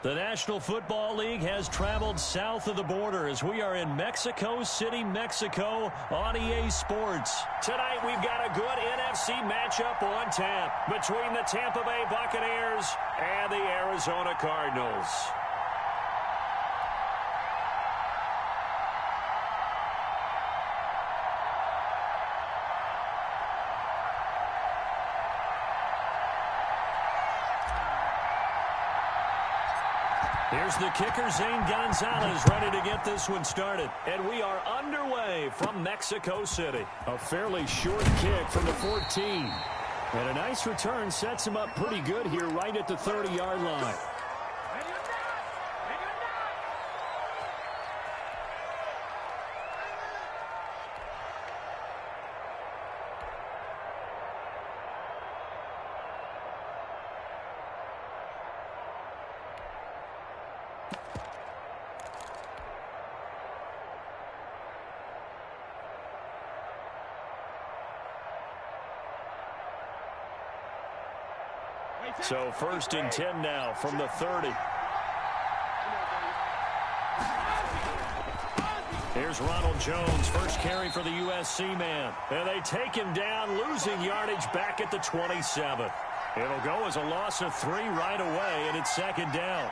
The National Football League has traveled south of the border as we are in Mexico City, Mexico on EA Sports. Tonight we've got a good NFC matchup on tap between the Tampa Bay Buccaneers and the Arizona Cardinals. Here's the kicker, Zane Gonzalez, ready to get this one started. And we are underway from Mexico City. A fairly short kick from the 14. And a nice return sets him up pretty good here right at the 30-yard line. So 1st and 10 now from the 30. Here's Ronald Jones, first carry for the USC man. And they take him down, losing yardage back at the 27. It'll go as a loss of 3 right away, and it's 2nd down.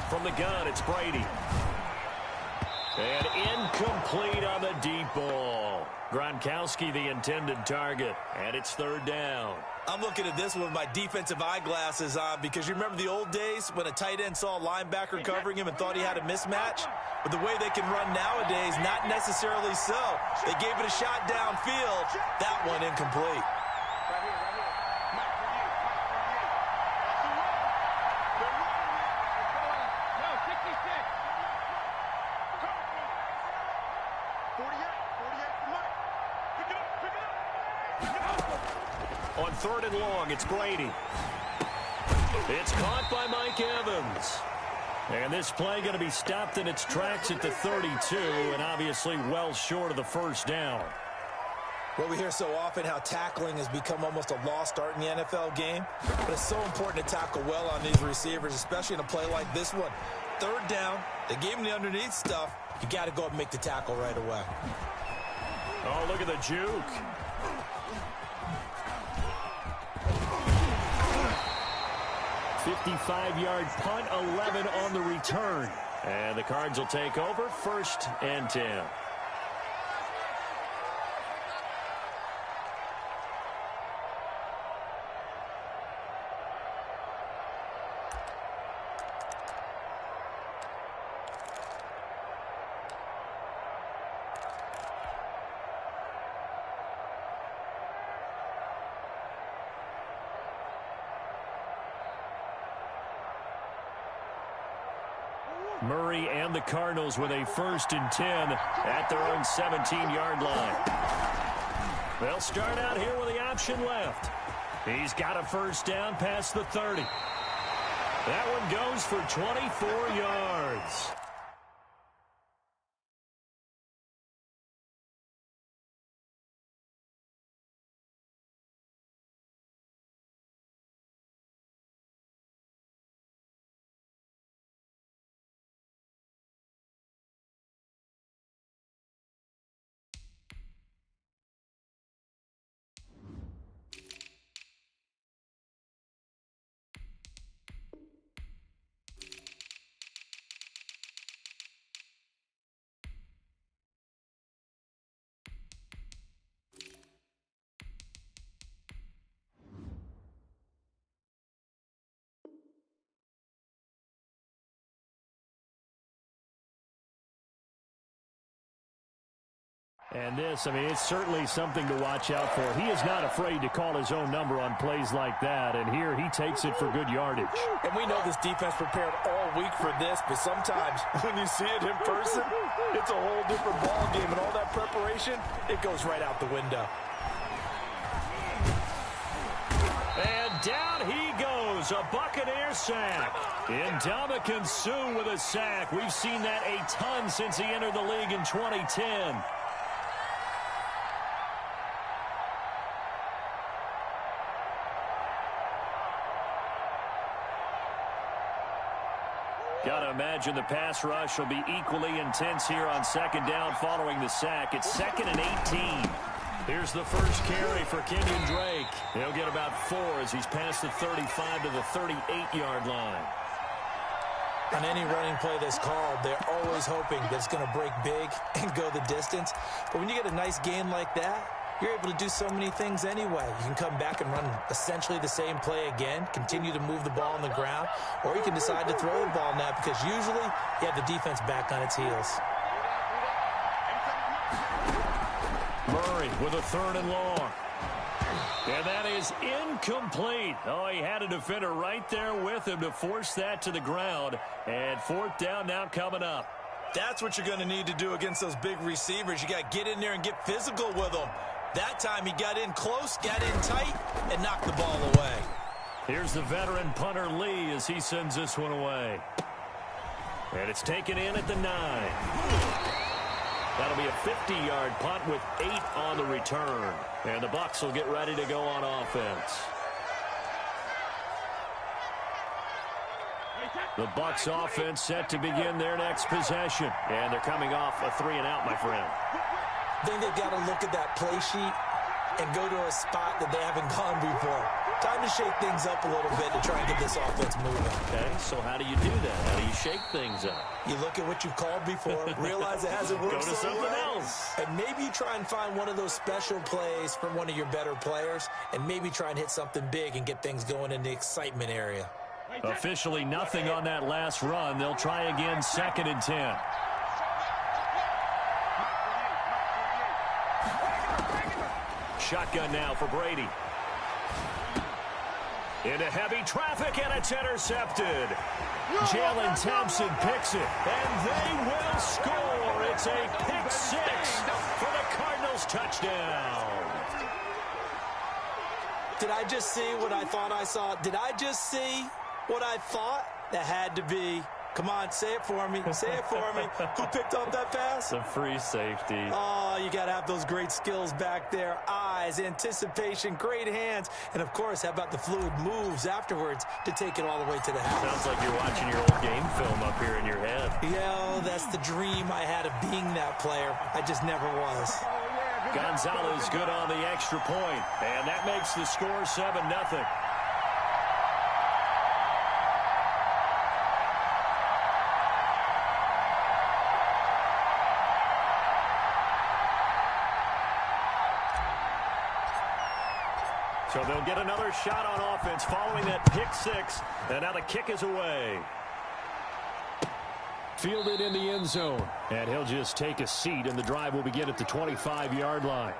From the gun, it's Brady. And incomplete on the deep ball. Gronkowski, the intended target, and it's 3rd down. I'm looking at this with my defensive eyeglasses on because you remember the old days when a tight end saw a linebacker covering him and thought he had a mismatch? But the way they can run nowadays, not necessarily so. They gave it a shot downfield. That one incomplete. On 3rd and long, it's Brady. It's caught by Mike Evans. And this play going to be stopped in its tracks at the 32, and obviously well short of the 1st down. Well, we hear so often how tackling has become almost a lost art in the NFL game, but it's so important to tackle well on these receivers, especially in a play like this one. 3rd down, they gave him the underneath stuff. You got to go up and make the tackle right away. Oh, look at the juke. 55-yard punt, 11 on the return. And the Cards will take over, 1st and 10. Murray and the Cardinals with a 1st and 10 at their own 17-yard line. They'll start out here with the option left. He's got a 1st down past the 30. That one goes for 24 yards. And this, I mean, it's certainly something to watch out for. He is not afraid to call his own number on plays like that, and here he takes it for good yardage. And we know this defense prepared all week for this, but sometimes when you see it in person, it's a whole different ball game, and all that preparation, it goes right out the window. down he goes. A Buccaneer sack. Ndamukong Suh with a sack. We've seen that a ton since he entered the league in 2010. Got to imagine the pass rush will be equally intense here on second down following the sack. It's 2nd and 18. Here's the first carry for Kenyon Drake. He'll get about 4 as he's past the 35 to the 38-yard line. On any running play that's called, they're always hoping that it's going to break big and go the distance. But when you get a nice gain like that, you're able to do so many things anyway. You can come back and run essentially the same play again, continue to move the ball on the ground, or you can decide to throw the ball now because usually you have the defense back on its heels. Murray with a 3rd and long. And that is incomplete. Oh, he had a defender right there with him to force that to the ground. And 4th down now coming up. That's what you're going to need to do against those big receivers. You got to get in there and get physical with them. That time he got in close, got in tight, and knocked the ball away. Here's the veteran punter Lee as he sends this one away. And it's taken in at the 9. That'll be a 50-yard punt with 8 on the return. And the Bucs will get ready to go on offense. The Bucs offense set to begin their next possession. And thee coming off a 3-and-out, my friend. I think they've got to look at that play sheet and go to a spot that they haven't gone before. Time to shake things up a little bit to try and get this offense moving. Okay, so how do you do that? How do you shake things up? You look at what you've called before, realize it hasn't worked Go to something else. And maybe you try and find one of those special plays from one of your better players, and maybe try and hit something big and get things going in the excitement area. Officially nothing on that last run. They'll try again 2nd and 10. Shotgun now for Brady. Into heavy traffic, and it's intercepted. Jalen Thompson picks it, and they will score. It's a pick 6 for the Cardinals touchdown. Did I just see what I thought I saw? Did I just see what I thought? That had to be. Come on, say it for me. Say it for me. Who picked up that pass? The free safety. Oh, you got to have those great skills back there. Eyes, anticipation, great hands. And, of course, how about the fluid moves afterwards to take it all the way to the house? Sounds like you're watching your old game film up here in your head. Yeah, that's the dream I had of being that player. I just never was. Gonzalez good on the extra point. And that makes the score 7-0. So they'll get another shot on offense following that pick 6. And now the kick is away. Fielded in the end zone. And he'll just take a seat, and the drive will begin at the 25-yard line.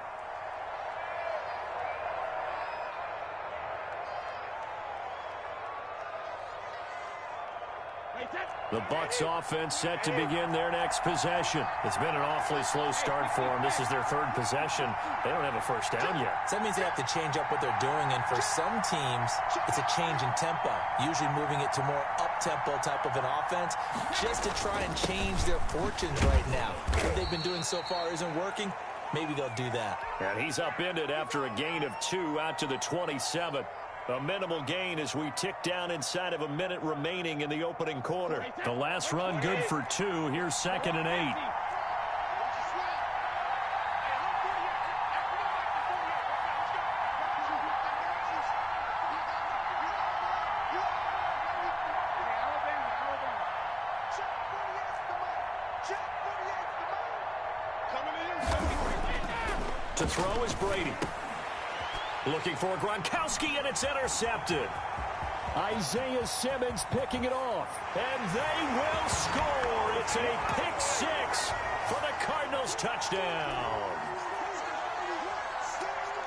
The Bucs offense set to begin their next possession. It's been an awfully slow start for them. This is their 3rd possession. They don't have a first down yet. So that means they have to change up what they're doing, and for some teams, it's a change in tempo, usually moving it to more up-tempo type of an offense, just to try and change their fortunes right now. What they've been doing so far isn't working. Maybe they'll do that. And he's upended after a gain of 2 out to the 27. A minimal gain as we tick down inside of a minute remaining in the opening quarter. The last run good for 2. Here's 2nd and 8. To throw is Brady. Looking for Gronkowski, and it's intercepted. Isaiah Simmons picking it off. And they will score. It's a pick 6 for the Cardinals touchdown.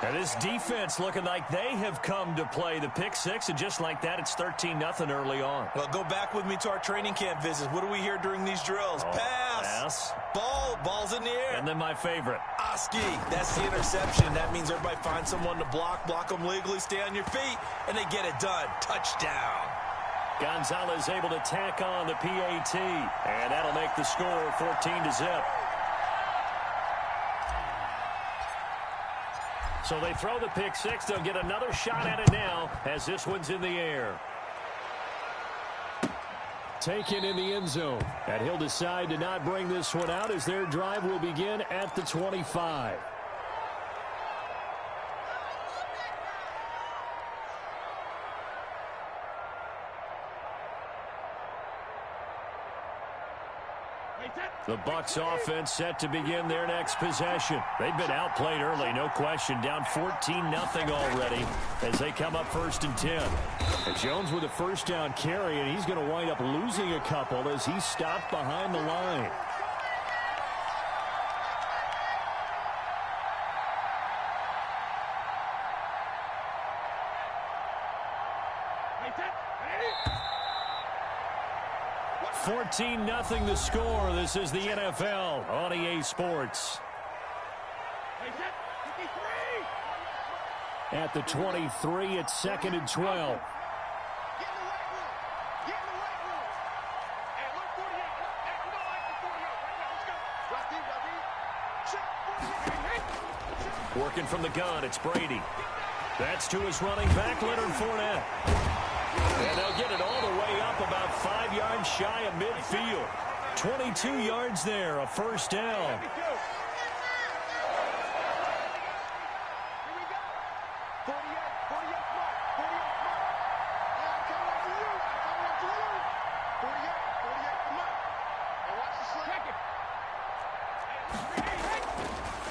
And this defense looking like they have come to play the pick 6, and just like that, it's 13-0 early on. Well, go back with me to our training camp visits. What do we hear during these drills? Pass. Pass. Ball's in the air. And then my favorite. Gronkowski. That's the interception. That means everybody finds someone to block them legally, stay on your feet, and they get it done. Touchdown. Gonzalez able to tack on the PAT, and that'll make the score 14-0. So they throw the pick six. They'll get another shot at it now as this one's in the air. Taken in the end zone. And he'll decide to not bring this one out as their drive will begin at the 25. The Bucs offense set to begin their next possession. They've been outplayed early, no question. Down 14-0 already as they come up 1st and 10. And Jones with a first down carry, and he's going to wind up losing a couple as he's stopped behind the line. $14-0 the score. This is the NFL on EA Sports. At the 23, it's 2nd and 12. Working from the gun, it's Brady. That's to his running back, Leonard Fournette. And they'll get it all the way up about 5 yards shy of midfield. 22 yards there, a first down.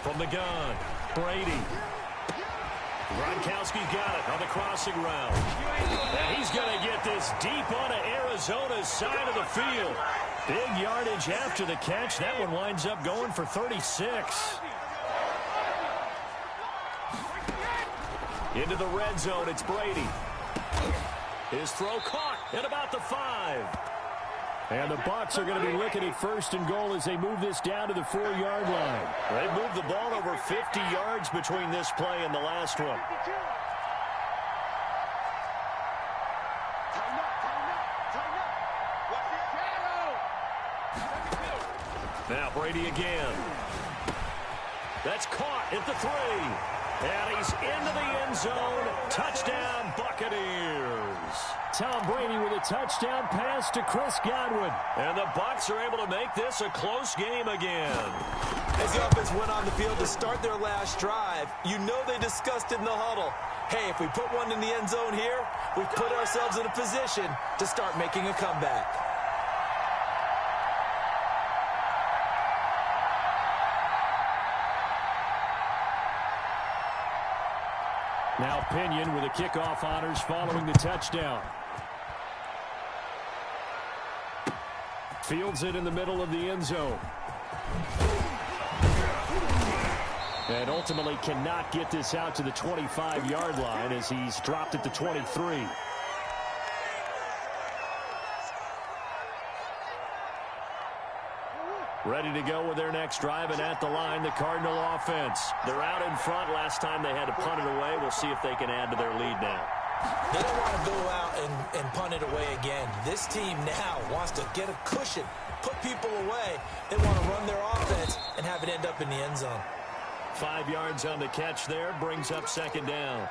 From the gun, Brady. Gronkowski's got it on the crossing route. And he's going to get this deep onto Arizona's side of the field. Big yardage after the catch. That one winds up going for 36. Into the red zone, it's Brady. His throw caught at about the 5. And the Bucs are going to be looking at 1st and goal as they move this down to the 4-yard line. They moved the ball over 50 yards between this play and the last one. Now Brady again. That's caught at the 3. And he's into the end zone. Touchdown, Buccaneers. Tom Brady with a touchdown pass to Chris Godwin. And the Bucs are able to make this a close game again. As the offense went on the field to start their last drive, you know they discussed in the huddle, hey, if we put one in the end zone here, we've put ourselves in a position to start making a comeback. Now Pinion with the kickoff honors following the touchdown. Fields it in the middle of the end zone. And ultimately cannot get this out to the 25-yard line as he's dropped at the 23. Ready to go with their next drive, and at the line, the Cardinal offense. They're out in front. Last time they had to punt it away. We'll see if they can add to their lead now. They don't want to go out and punt it away again. This team now wants to get a cushion, put people away. They want to run their offense and have it end up in the end zone. 5 yards on the catch there, brings up 2nd down.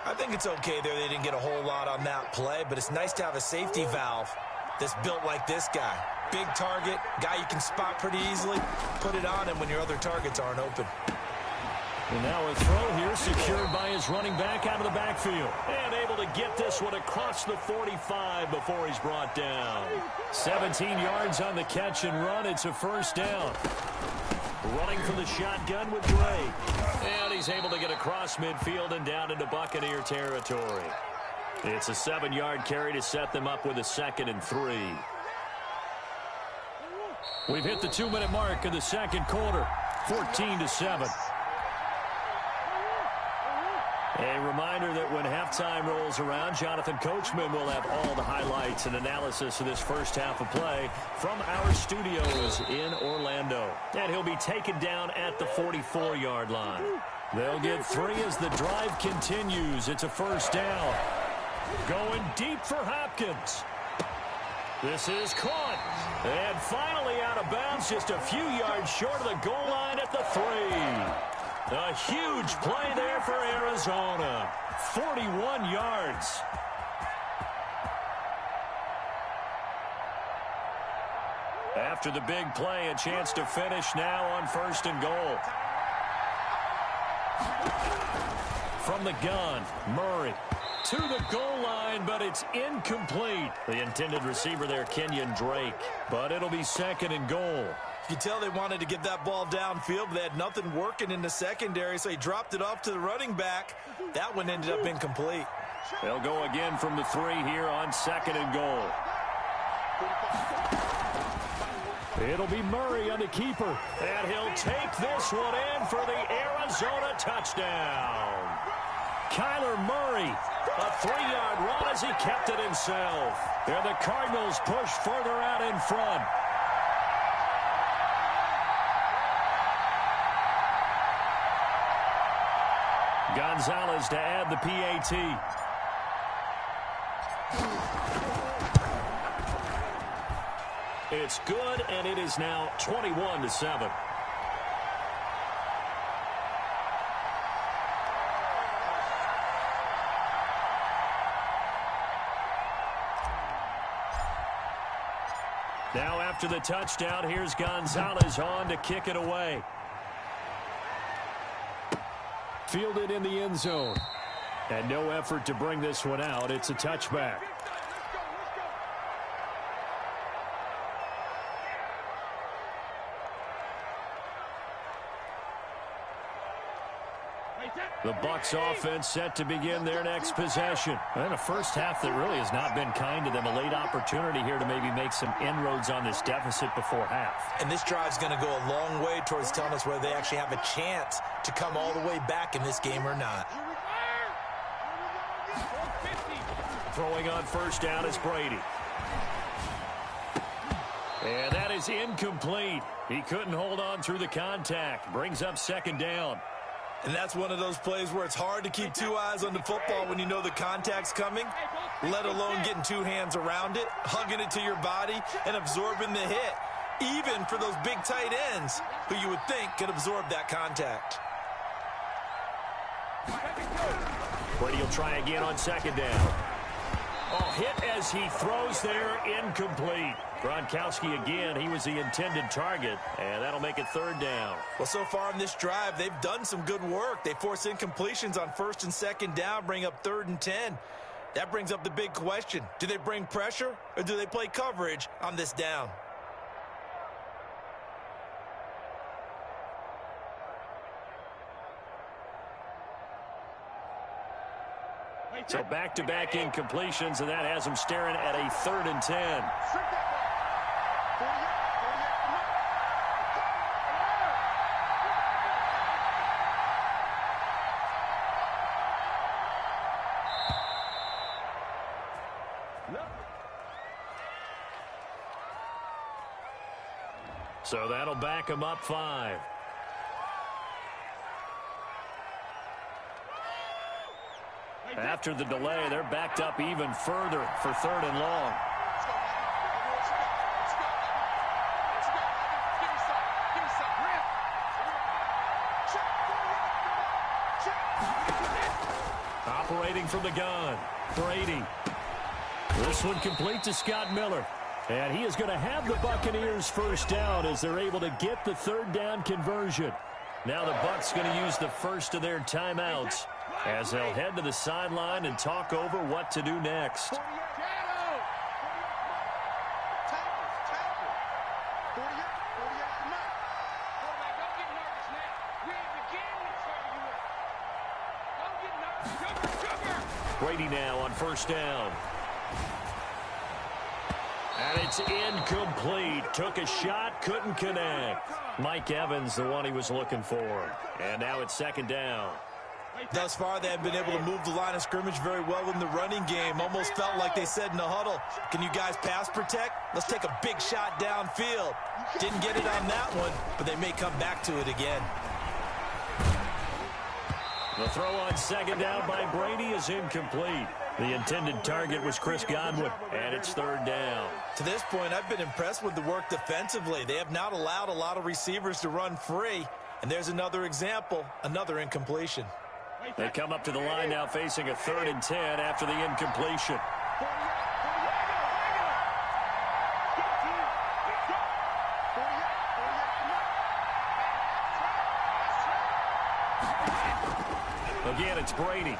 I think it's okay there. They didn't get a whole lot on that play, but it's nice to have a safety valve that's built like this guy. Big target, guy you can spot pretty easily. Put it on him when your other targets aren't open. And now a throw here secured by his running back out of the backfield. And able to get this one across the 45 before he's brought down. 17 yards on the catch and run. It's a first down. Running from the shotgun with Drake. And he's able to get across midfield and down into Buccaneer territory. It's a 7-yard carry to set them up with a 2nd and 3. We've hit the 2-minute mark of the second quarter. 14-7. A reminder that when halftime rolls around, Jonathan Coachman will have all the highlights and analysis of this first half of play from our studios in Orlando. And he'll be taken down at the 44-yard line. They'll get 3 as the drive continues. It's a first down. Going deep for Hopkins. This is caught. And finally out of bounds, just a few yards short of the goal line at the 3. A huge play there for Arizona. 41 yards. After the big play, a chance to finish now on 1st and goal. From the gun, Murray to the goal line, but it's incomplete. The intended receiver there, Kenyon Drake. But it'll be 2nd and goal. You can tell they wanted to get that ball downfield, but they had nothing working in the secondary, so he dropped it off to the running back. That one ended up incomplete. They'll go again from the 3 here on 2nd and goal. It'll be Murray on the keeper. And he'll take this one in for the Arizona touchdown. Kyler Murray, a 3-yard run as he kept it himself. And the Cardinals push further out in front. Gonzalez to add the PAT. It's good, and it is now 21-7. Now after the touchdown, here's Gonzalez on to kick it away. Fielded in the end zone. And no effort to bring this one out. It's a touchback. The Bucs offense set to begin their next possession. And a first half that really has not been kind to them. A late opportunity here to maybe make some inroads on this deficit before half. And this drive's going to go a long way towards telling us whether they actually have a chance to come all the way back in this game or not. Throwing on first down is Brady. And that is incomplete. He couldn't hold on through the contact. Brings up 2nd down. And that's one of those plays where it's hard to keep 2 eyes on the football when you know the contact's coming, let alone getting 2 hands around it, hugging it to your body, and absorbing the hit, even for those big tight ends who you would think could absorb that contact. Brady will try again on 2nd down. Oh, hit as he throws there, incomplete. Gronkowski again, he was the intended target, and that'll make it 3rd down. Well, so far in this drive, they've done some good work. They force incompletions on 1st and 2nd down, bring up 3rd and 10. That brings up the big question. Do they bring pressure, or do they play coverage on this down? So back-to-back incompletions, and that has them staring at a 3rd and 10. So that'll back them up 5. After the delay, they're backed up even further for 3rd and long. Operating from the gun, Brady. This one complete to Scott Miller. And he is going to have the Buccaneers first down as they're able to get the 3rd down conversion. Now the Bucs going to use the first of their timeouts as they'll head to the sideline and talk over what to do next. Brady now on first down. And it's incomplete. Took a shot, couldn't connect. Mike Evans, the one he was looking for. And now it's 2nd down. Thus far, they have been able to move the line of scrimmage very well in the running game. Almost felt like they said in the huddle, can you guys pass protect? Let's take a big shot downfield. Didn't get it on that one, but they may come back to it again. The throw on second down by Brady is incomplete. The intended target was Chris Godwin, and it's third down. To this point, I've been impressed with the work defensively. They have not allowed a lot of receivers to run free. And there's another example, another incompletion. They come up to the line now facing a 3rd and 10 after the incompletion. Again, it's Brady.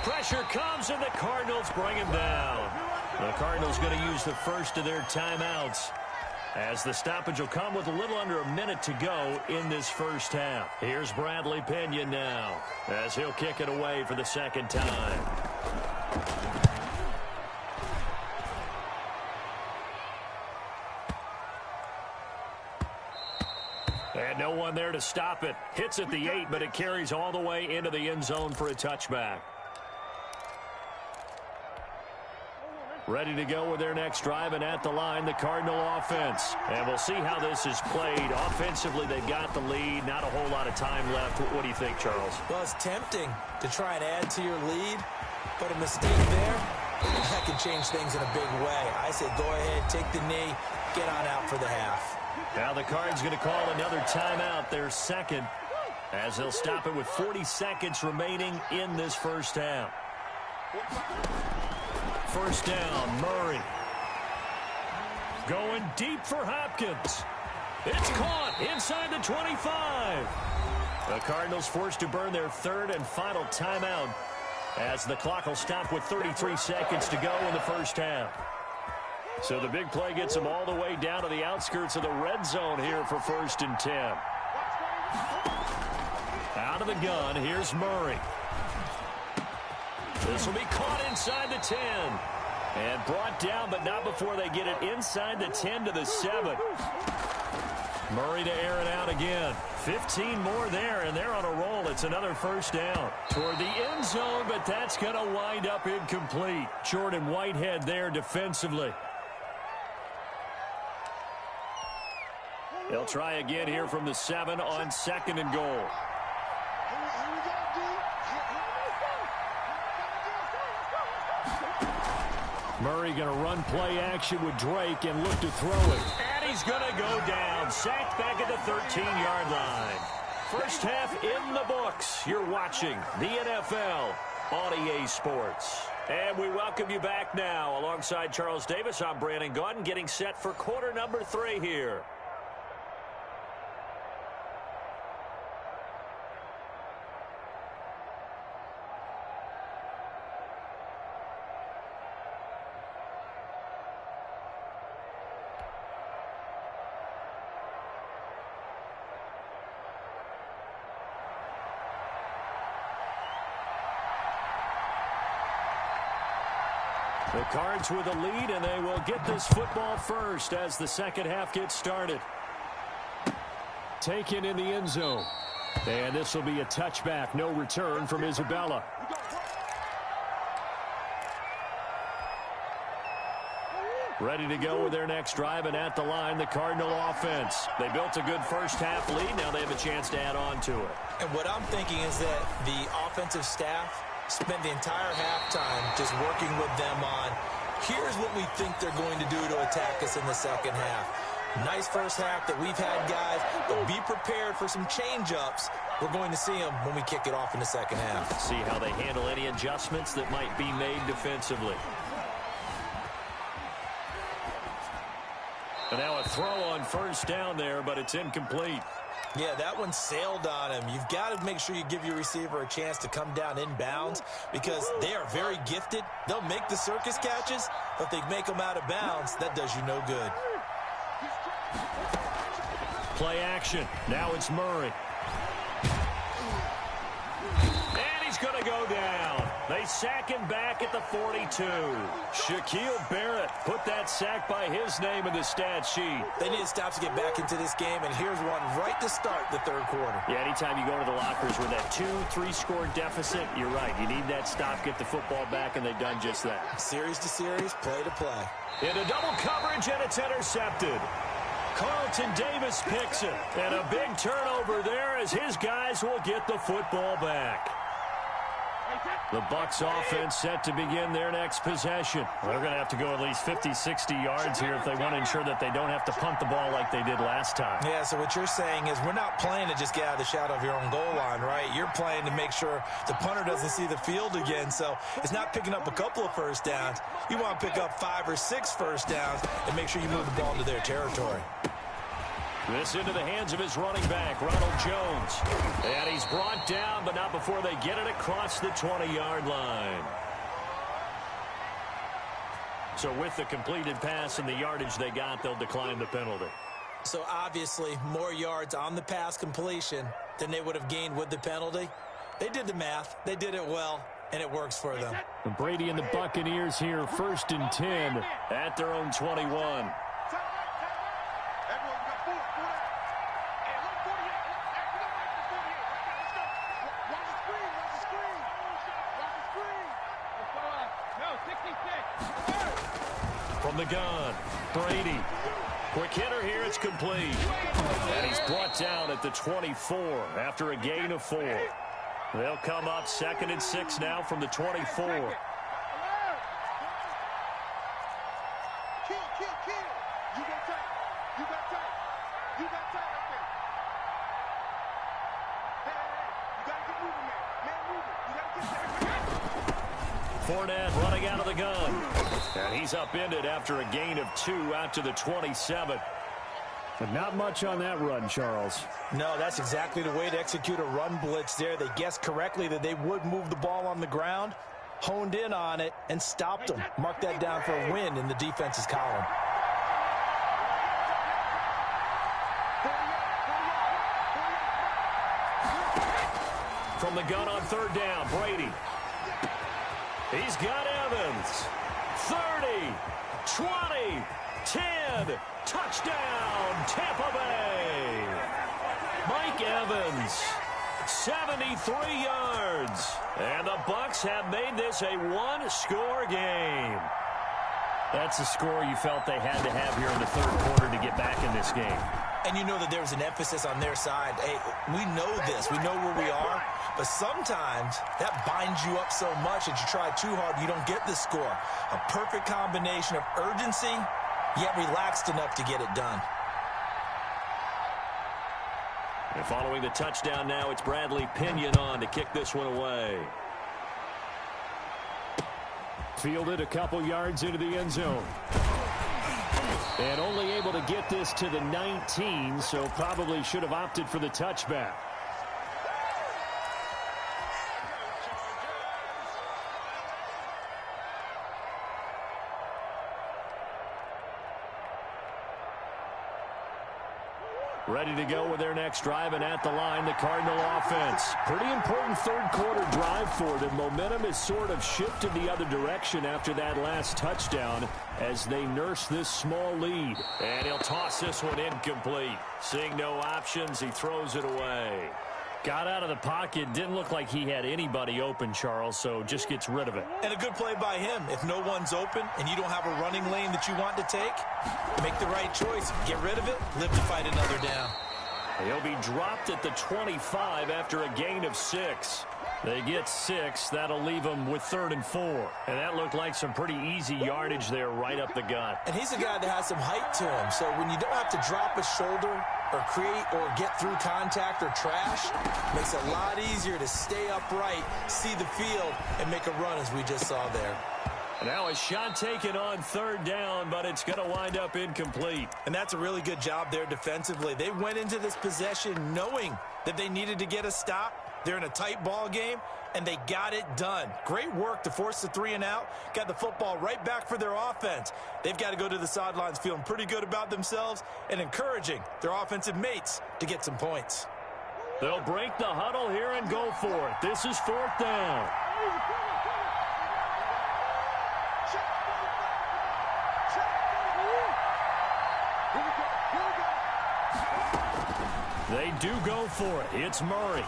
Pressure comes, and the Cardinals bring him down. The Cardinals going to use the first of their timeouts, as the stoppage will come with a little under a minute to go in this first half. Here's Bradley Pinion now, as he'll kick it away for the second time. And no one there to stop it. Hits at the 8, but it carries all the way into the end zone for a touchback. Ready to go with their next drive, and at the line, the Cardinal offense. And we'll see how this is played. Offensively, they've got the lead. Not a whole lot of time left. What do you think, Charles? Well, it's tempting to try and add to your lead, but a mistake there, that can change things in a big way. I say go ahead, take the knee, get on out for the half. Now the Cards going to call another timeout, their second, as they'll stop it with 40 seconds remaining in this first half. First down, Murray. Going deep for Hopkins. It's caught inside the 25. The Cardinals forced to burn their 3rd and final timeout, as the clock will stop with 33 seconds to go in the first half. So the big play gets them all the way down to the outskirts of the red zone here for 1st and 10. Out of the gun, here's Murray. This will be caught inside the 10. And brought down, but not before they get it inside the 10 to the 7. Murray to air it out again. 15 more there, and they're on a roll. It's another first down toward the end zone, but that's going to wind up incomplete. Jordan Whitehead there defensively. They'll try again here from the 7 on 2nd and goal. Murray going to run play action with Drake and look to throw it. And he's going to go down. Sacked back at the 13-yard line. First half in the books. You're watching the NFL on EA Sports. And we welcome you back now. Alongside Charles Davis, I'm Brandon Gaudin, getting set for quarter number 3 here. The Cards with a lead, and they will get this football first as the second half gets started. Taken in the end zone. And this will be a touchback. No return from Isabella. Ready to go with their next drive, and at the line, the Cardinal offense. They built a good first half lead. Now they have a chance to add on to it. And what I'm thinking is that the offensive staff spent the entire halftime just working with them on, here's what we think they're going to do to attack us in the second half. Nice first half that we've had, guys, but be prepared for some change-ups. We're going to see them when we kick it off in the second half. See how they handle any adjustments that might be made defensively. And now a throw on first down there, but it's incomplete. Yeah, that one sailed on him. You've got to make sure you give your receiver a chance to come down inbounds because they are very gifted. They'll make the circus catches, but if they make them out of bounds, that does you no good. Play action. Now it's Murray. And he's going to go down. They sack him back at the 42. Shaquille Barrett put that sack by his name in the stat sheet. They need to stop to get back into this game, and here's one right to start the third quarter. Yeah, anytime you go to the lockers with that 2-3 score deficit, you're right. You need that stop, get the football back, and they've done just that. Series to series, play to play. Into double coverage, and it's intercepted. Carlton Davis picks it, and a big turnover there as his guys will get the football back. The Bucs offense set to begin their next possession. They're going to have to go at least 50, 60 yards here if they want to ensure that they don't have to punt the ball like they did last time. Yeah, so what you're saying is we're not playing to just get out of the shadow of your own goal line, right? You're playing to make sure the punter doesn't see the field again. So it's not picking up a couple of first downs. You want to pick up 5 or 6 first downs and make sure you move the ball into their territory. This into the hands of his running back, Ronald Jones. And he's brought down, but not before they get it across the 20-yard line. So with the completed pass and the yardage they got, they'll decline the penalty. So obviously, more yards on the pass completion than they would have gained with the penalty. They did the math. They did it well, and it works for them. And Brady and the Buccaneers here, 1st and 10 at their own 21. From the gun, Brady. Quick hitter here, it's complete. And he's brought down at the 24 after a gain of 4. They'll come up 2nd and 6 now from the 24. Kill. You got tight. You got tight up there. Hey. You got to get moving, man. Man, moving. You got to get there. Fournette running out of the gun. And he's upended after a gain of 2 out to the 27. But not much on that run, Charles. No, that's exactly the way to execute a run blitz there. They guessed correctly that they would move the ball on the ground, honed in on it, and stopped them. Mark that down for a win in the defense's column. From the gun on 3rd down, Brady. He's got Evans. 30, 20, 10, touchdown, Tampa Bay. Mike Evans, 73 yards. And the Bucs have made this a 1-score game. That's a score you felt they had to have here in the 3rd quarter to get back in this game. And you know that there's an emphasis on their side. Hey, we know this. We know where we are. But sometimes that binds you up so much that you try too hard, you don't get the score. A perfect combination of urgency, yet relaxed enough to get it done. And following the touchdown now, it's Bradley Pinion on to kick this one away. Fielded a couple yards into the end zone. And only able to get this to the 19, so probably should have opted for the touchback. Ready to go with their next drive, and at the line, the Cardinal offense. Pretty important 3rd quarter drive for them. Momentum has sort of shifted the other direction after that last touchdown as they nurse this small lead. And he'll toss this one incomplete. Seeing no options, he throws it away. Got out of the pocket. Didn't look like he had anybody open, Charles, so just gets rid of it. And a good play by him. If no one's open and you don't have a running lane that you want to take, make the right choice. Get rid of it. Live to fight another down. He'll be dropped at the 25 after a gain of 6. They get 6. That'll leave them with 3rd and 4. And that looked like some pretty easy yardage there right up the gut. And he's a guy that has some height to him. So when you don't have to drop a shoulder or create or get through contact or trash, makes it a lot easier to stay upright, see the field, and make a run as we just saw there. Now a shot taken on 3rd down, but it's going to wind up incomplete. And that's a really good job there defensively. They went into this possession knowing that they needed to get a stop. They're in a tight ball game, and they got it done. Great work to force the 3 and out. Got the football right back for their offense. They've got to go to the sidelines feeling pretty good about themselves and encouraging their offensive mates to get some points. They'll break the huddle here and go for it. This is 4th down. They do go for it. It's Murray.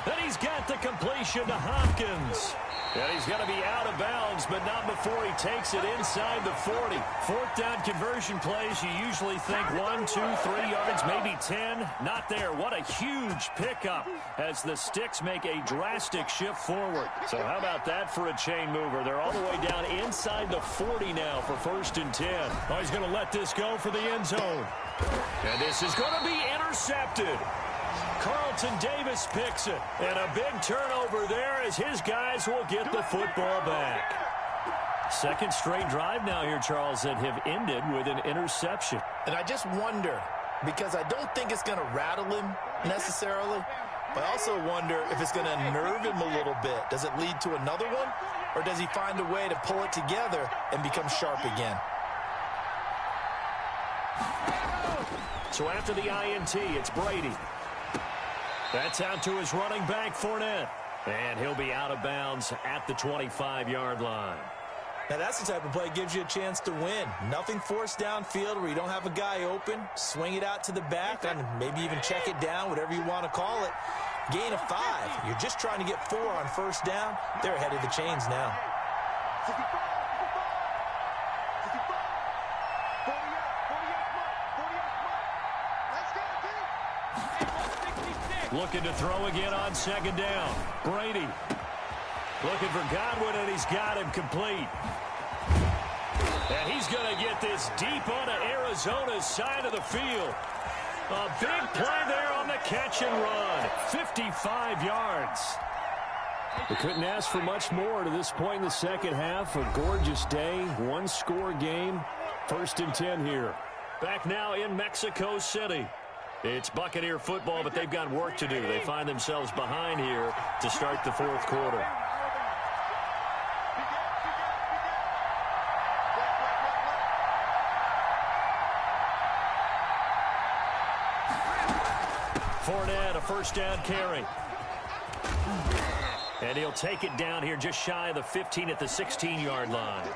And he's got the completion to Hopkins. And he's going to be out of bounds, but not before he takes it inside the 40. Fourth down conversion plays, you usually think 1, 2, 3 yards, maybe 10. Not there. What a huge pickup as the Sticks make a drastic shift forward. So how about that for a chain mover? They're all the way down inside the 40 now for 1st and 10. Oh, he's going to let this go for the end zone. And this is going to be intercepted. Carlton Davis picks it, and a big turnover there as his guys will get the football back. Second straight drive now here, Charles, that have ended with an interception. And I just wonder, because I don't think it's going to rattle him necessarily, but I also wonder if it's going to nerve him a little bit. Does it lead to another one, or does he find a way to pull it together and become sharp again? So after the INT, it's Brady. That's out to his running back, Fournette. And he'll be out of bounds at the 25-yard line. Now, that's the type of play that gives you a chance to win. Nothing forced downfield where you don't have a guy open. Swing it out to the back and maybe even check it down, whatever you want to call it. Gain of 5. You're just trying to get 4 on first down. They're ahead of the chains now. Looking to throw again on second down. Brady looking for Godwin, and he's got him complete. And he's going to get this deep onto Arizona's side of the field. A big play there on the catch and run. 55 yards. They couldn't ask for much more to this point in the second half. A gorgeous day, one-score game. 1st and 10 here. Back now in Mexico City. It's Buccaneer football, but they've got work to do. They find themselves behind here to start the 4th quarter. Fournette, a first down carry. And he'll take it down here just shy of the 15 at the 16-yard line.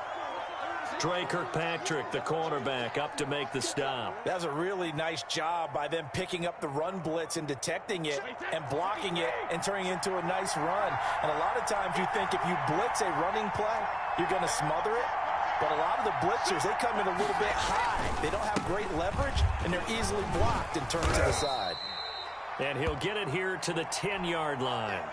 Trey Kirkpatrick, the cornerback, up to make the stop. That was a really nice job by them picking up the run blitz and detecting it and blocking it and turning it into a nice run. And a lot of times you think if you blitz a running play, you're going to smother it. But a lot of the blitzers, they come in a little bit high. They don't have great leverage, and they're easily blocked and turned to the side. And he'll get it here to the 10-yard line.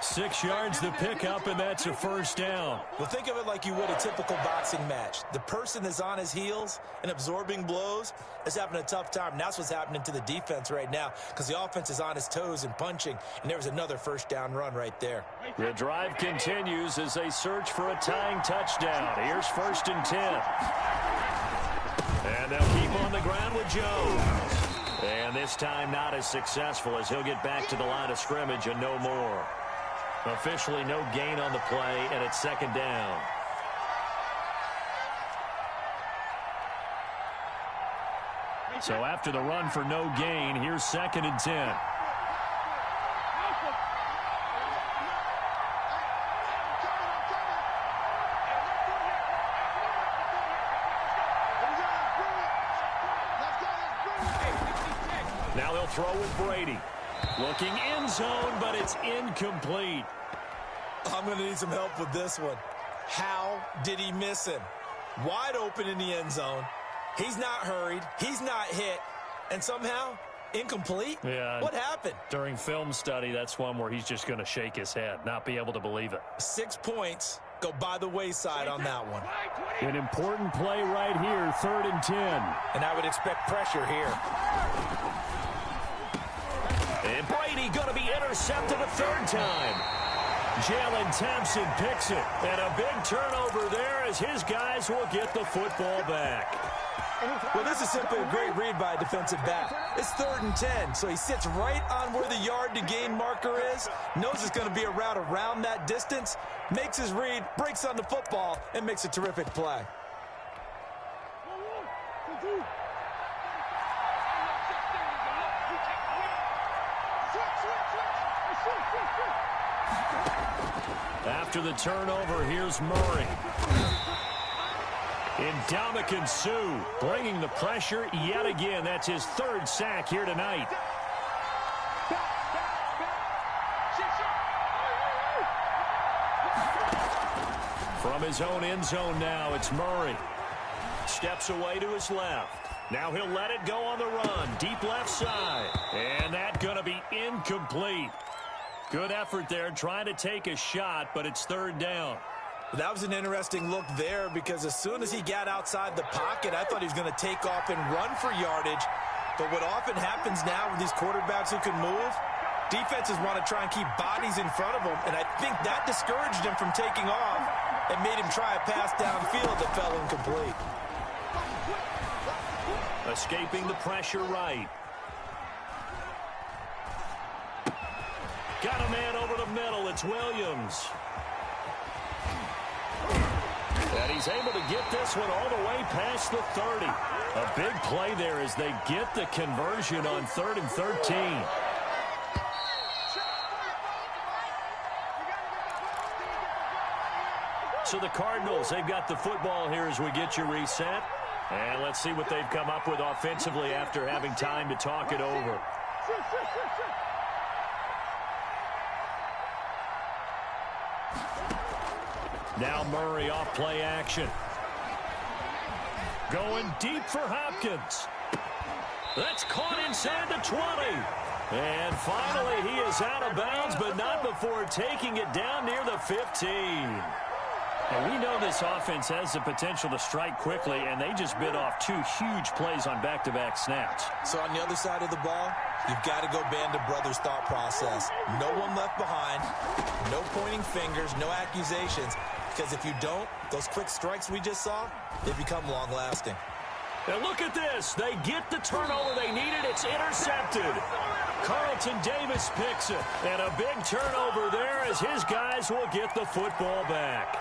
6 yards to pick up, and that's a first down. Well, think of it like you would a typical boxing match. The person that's on his heels and absorbing blows is having a tough time. And that's what's happening to the defense right now because the offense is on his toes and punching, and there was another first down run right there. The drive continues as they search for a tying touchdown. Here's 1st and 10. And they'll keep on the ground with Jones. And this time not as successful as he'll get back to the line of scrimmage and no more. Officially no gain on the play, and it's 2nd down. So after the run for no gain, here's 2nd and 10. Now they'll throw with Brady. Looking end zone, but it's incomplete. I'm going to need some help with this one. How did he miss him? Wide open in the end zone. He's not hurried. He's not hit. And somehow, incomplete? Yeah. What happened? During film study, that's one where he's just going to shake his head, not be able to believe it. 6 points go by the wayside on that one. An important play right here, 3rd and 10. And I would expect pressure here. And Brady going to be intercepted a 3rd time. Jalen Thompson picks it. And a big turnover there as his guys will get the football back. Well, this is simply a great read by a defensive back. It's 3rd and 10, so he sits right on where the yard-to-gain marker is, knows it's going to be a route around that distance, makes his read, breaks on the football, and makes a terrific play. After the turnover, here's Murray. Ndamukong Suh bringing the pressure yet again. That's his third sack here tonight. From his own end zone now, it's Murray. Steps away to his left. Now he'll let it go on the run. Deep left side. And that's going to be incomplete. Good effort there trying to take a shot, but it's third down. That was an interesting look there because as soon as he got outside the pocket, I thought he was going to take off and run for yardage. But what often happens now with these quarterbacks who can move, defenses want to try and keep bodies in front of them, and I think that discouraged him from taking off and made him try a pass downfield that fell incomplete. Escaping the pressure right. Got a man over the middle. It's Williams. And he's able to get this one all the way past the 30. A big play there as they get the conversion on 3rd and 13. So the Cardinals, they've got the football here as we get you reset. And let's see what they've come up with offensively after having time to talk it over. Now Murray off play action. Going deep for Hopkins. That's caught inside the 20. And finally he is out of bounds, but not before taking it down near the 15. And we know this offense has the potential to strike quickly, and they just bit off 2 huge plays on back-to-back snaps. So on the other side of the ball, you've got to go band of brothers thought process. No one left behind, no pointing fingers, no accusations. Because if you don't, those quick strikes we just saw, they become long-lasting. And look at this. They get the turnover they needed. It's intercepted. Carlton Davis picks it. And a big turnover there as his guys will get the football back.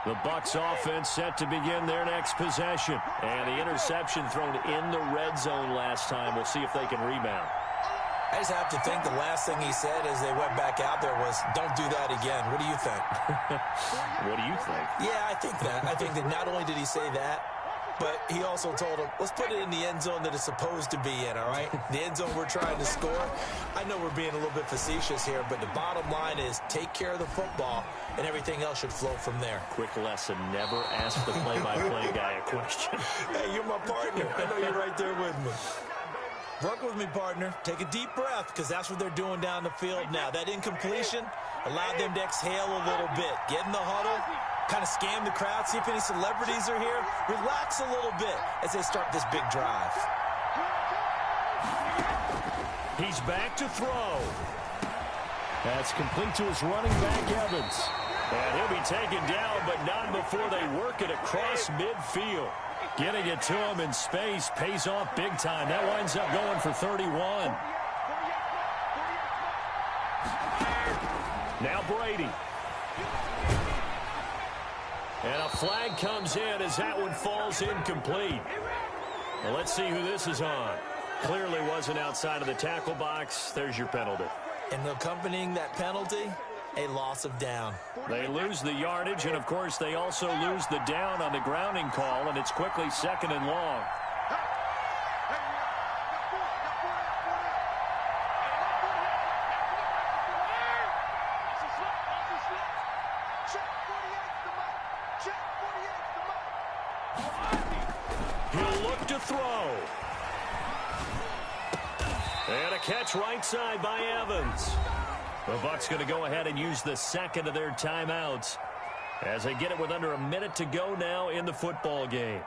The Bucs offense set to begin their next possession. And the interception thrown in the red zone last time. We'll see if they can rebound. I just have to think the last thing he said as they went back out there was, don't do that again. What do you think? What do you think? Yeah, I think that. I think that not only did he say that, but he also told him, let's put it in the end zone that it's supposed to be in, all right? The end zone we're trying to score. I know we're being a little bit facetious here, but the bottom line is take care of the football, and everything else should flow from there. Quick lesson, never ask the play-by-play guy a question. Hey, you're my partner. I know you're right there with me. Work with me, partner. Take a deep breath, because that's what they're doing down the field now. That incompletion allowed them to exhale a little bit. Get in the huddle, kind of scan the crowd, see if any celebrities are here. Relax a little bit as they start this big drive. He's back to throw. That's complete to his running back, Evans. And he'll be taken down, but not before they work it across midfield. Getting it to him in space pays off big time. That winds up going for 31. Now Brady. And a flag comes in as that one falls incomplete. Well, let's see who this is on. Clearly wasn't outside of the tackle box. There's your penalty. And accompanying that penalty, a loss of down. They lose the yardage, and, of course, they also lose the down on the grounding call, and it's quickly 2nd and long. He'll look to throw. And a catch right side by Evans. The Bucs going to go ahead and use the second of their timeouts as they get it with under a minute to go now in the football game.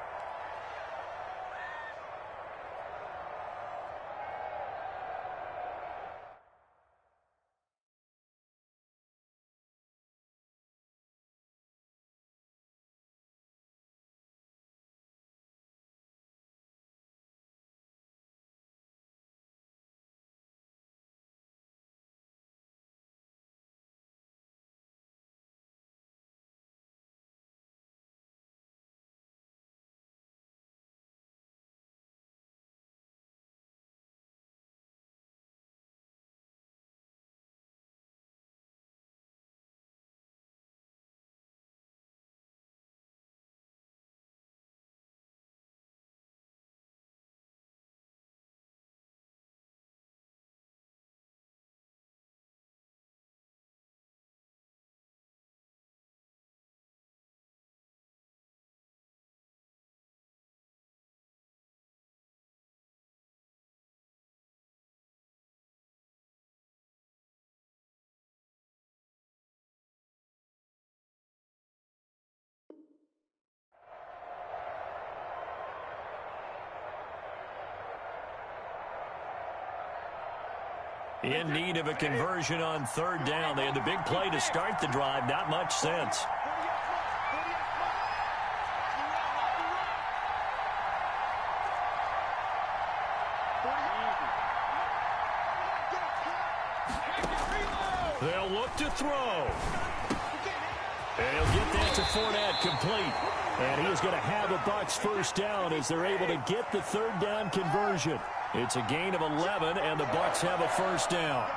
in need of a conversion on third down. They had the big play to start the drive. Not much sense. They'll look to throw. And he'll get that to Fournette, complete. And he is going to have a Bucs first down as they're able to get the third down conversion. It's a gain of 11, and the Bucs have a first down.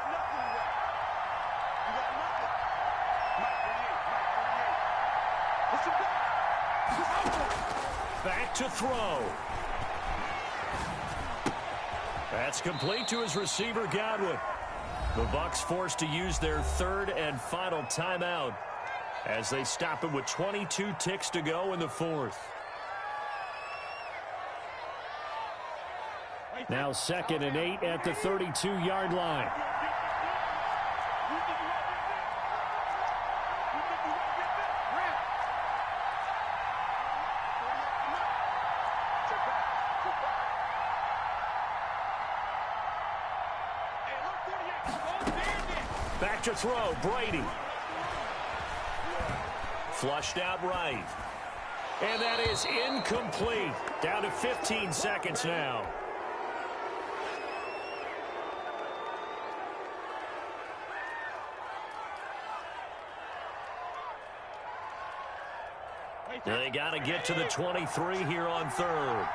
Back to throw. That's complete to his receiver, Godwin. The Bucs forced to use their third and final timeout as they stop it with 22 ticks to go in the fourth. Now 2nd and 8 at the 32-yard line. Back to throw, Brady. Flushed out right. And that is incomplete. Down to 15 seconds now. They got to get to the 23 here on third.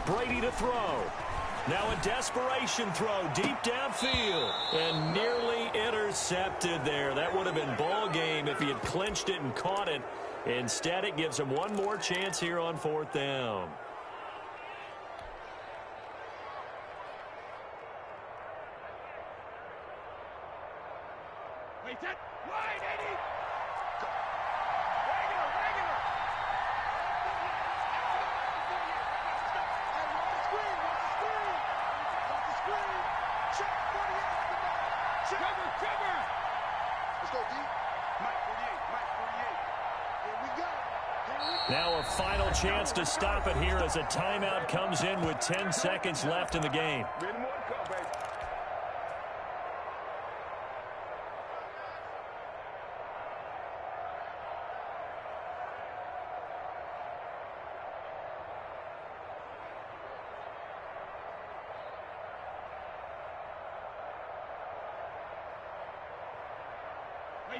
Brady to throw. Now a desperation throw deep downfield and nearly intercepted there. That would have been ball game if he had clinched it and caught it. Instead, it gives him one more chance here on fourth down. Wait, that wide, Eddie! Now a final chance to stop it here as a timeout comes in with 10 seconds left in the game.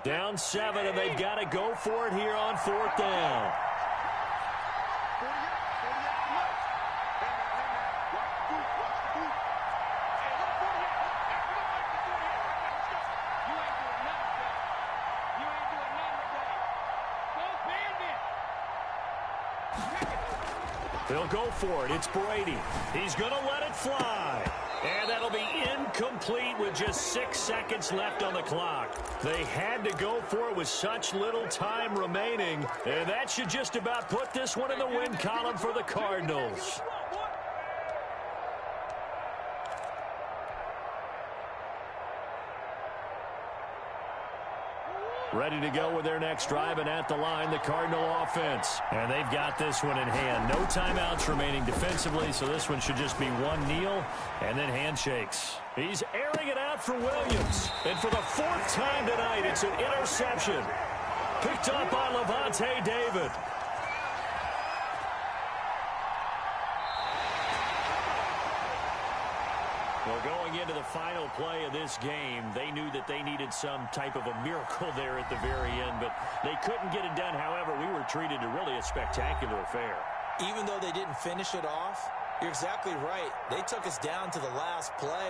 Down 7, and they've got to go for it here on fourth down. They'll go for it. It's Brady. He's going to let it fly. And that'll be incomplete with just 6 seconds left on the clock. They had to go for it with such little time remaining. And that should just about put this one in the win column for the Cardinals. Ready to go with their next drive, and at the line, the Cardinal offense. And they've got this one in hand. No timeouts remaining defensively, so this one should just be one kneel and then handshakes. He's airing it out for Williams. And for the 4th time tonight, it's an interception. Picked up by Levante David. Well, going into the final play of this game, they knew that they needed some type of a miracle there at the very end, but they couldn't get it done. However, we were treated to really a spectacular affair. Even though they didn't finish it off, you're exactly right. They took us down to the last play.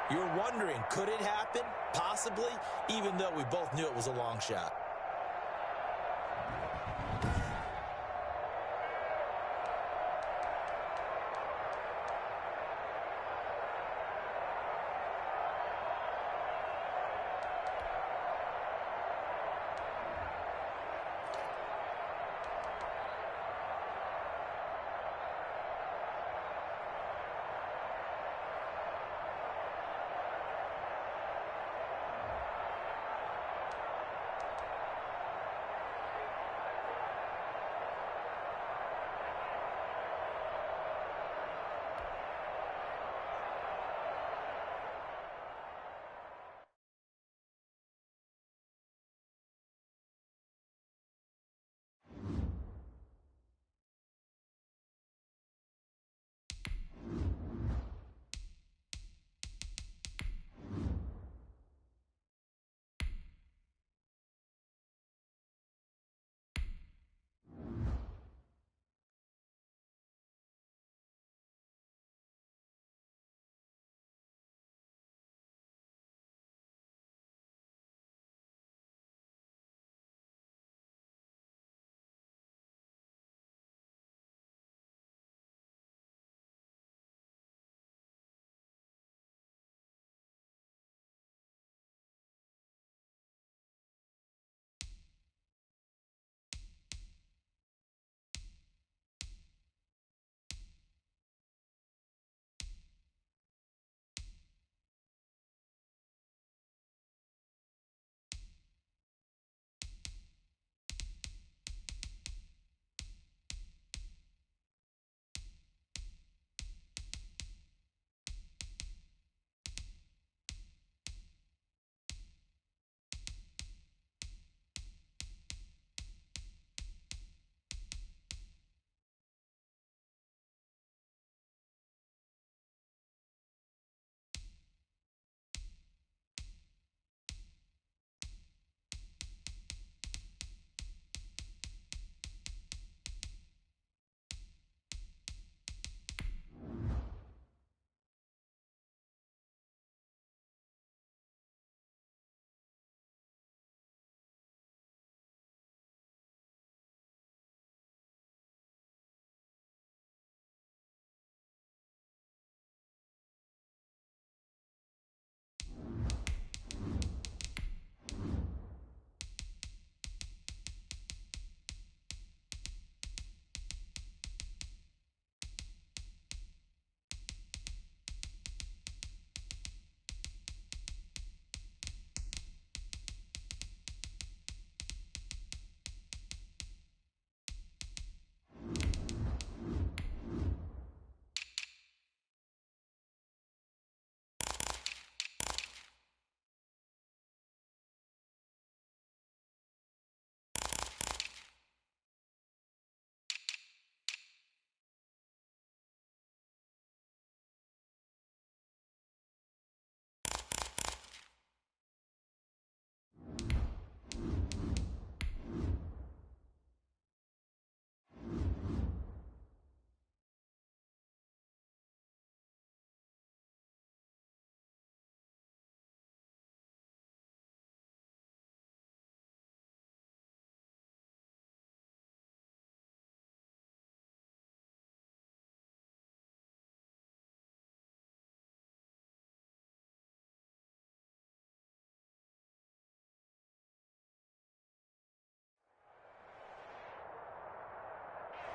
You're wondering, could it happen? Possibly, even though we both knew it was a long shot.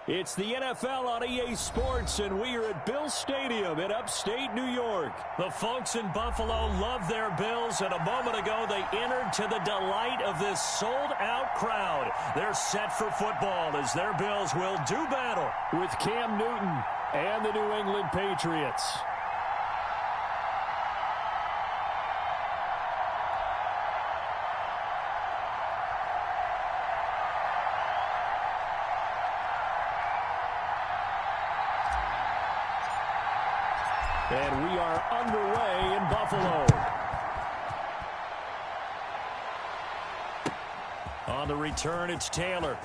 It's the NFL on EA Sports, and we are at Bill Stadium in upstate New York. The folks in Buffalo love their Bills, and a moment ago they entered to the delight of this sold-out crowd. They're set for football as their Bills will do battle with Cam Newton and the New England Patriots. And we are underway in Buffalo. On the return, it's Taylor.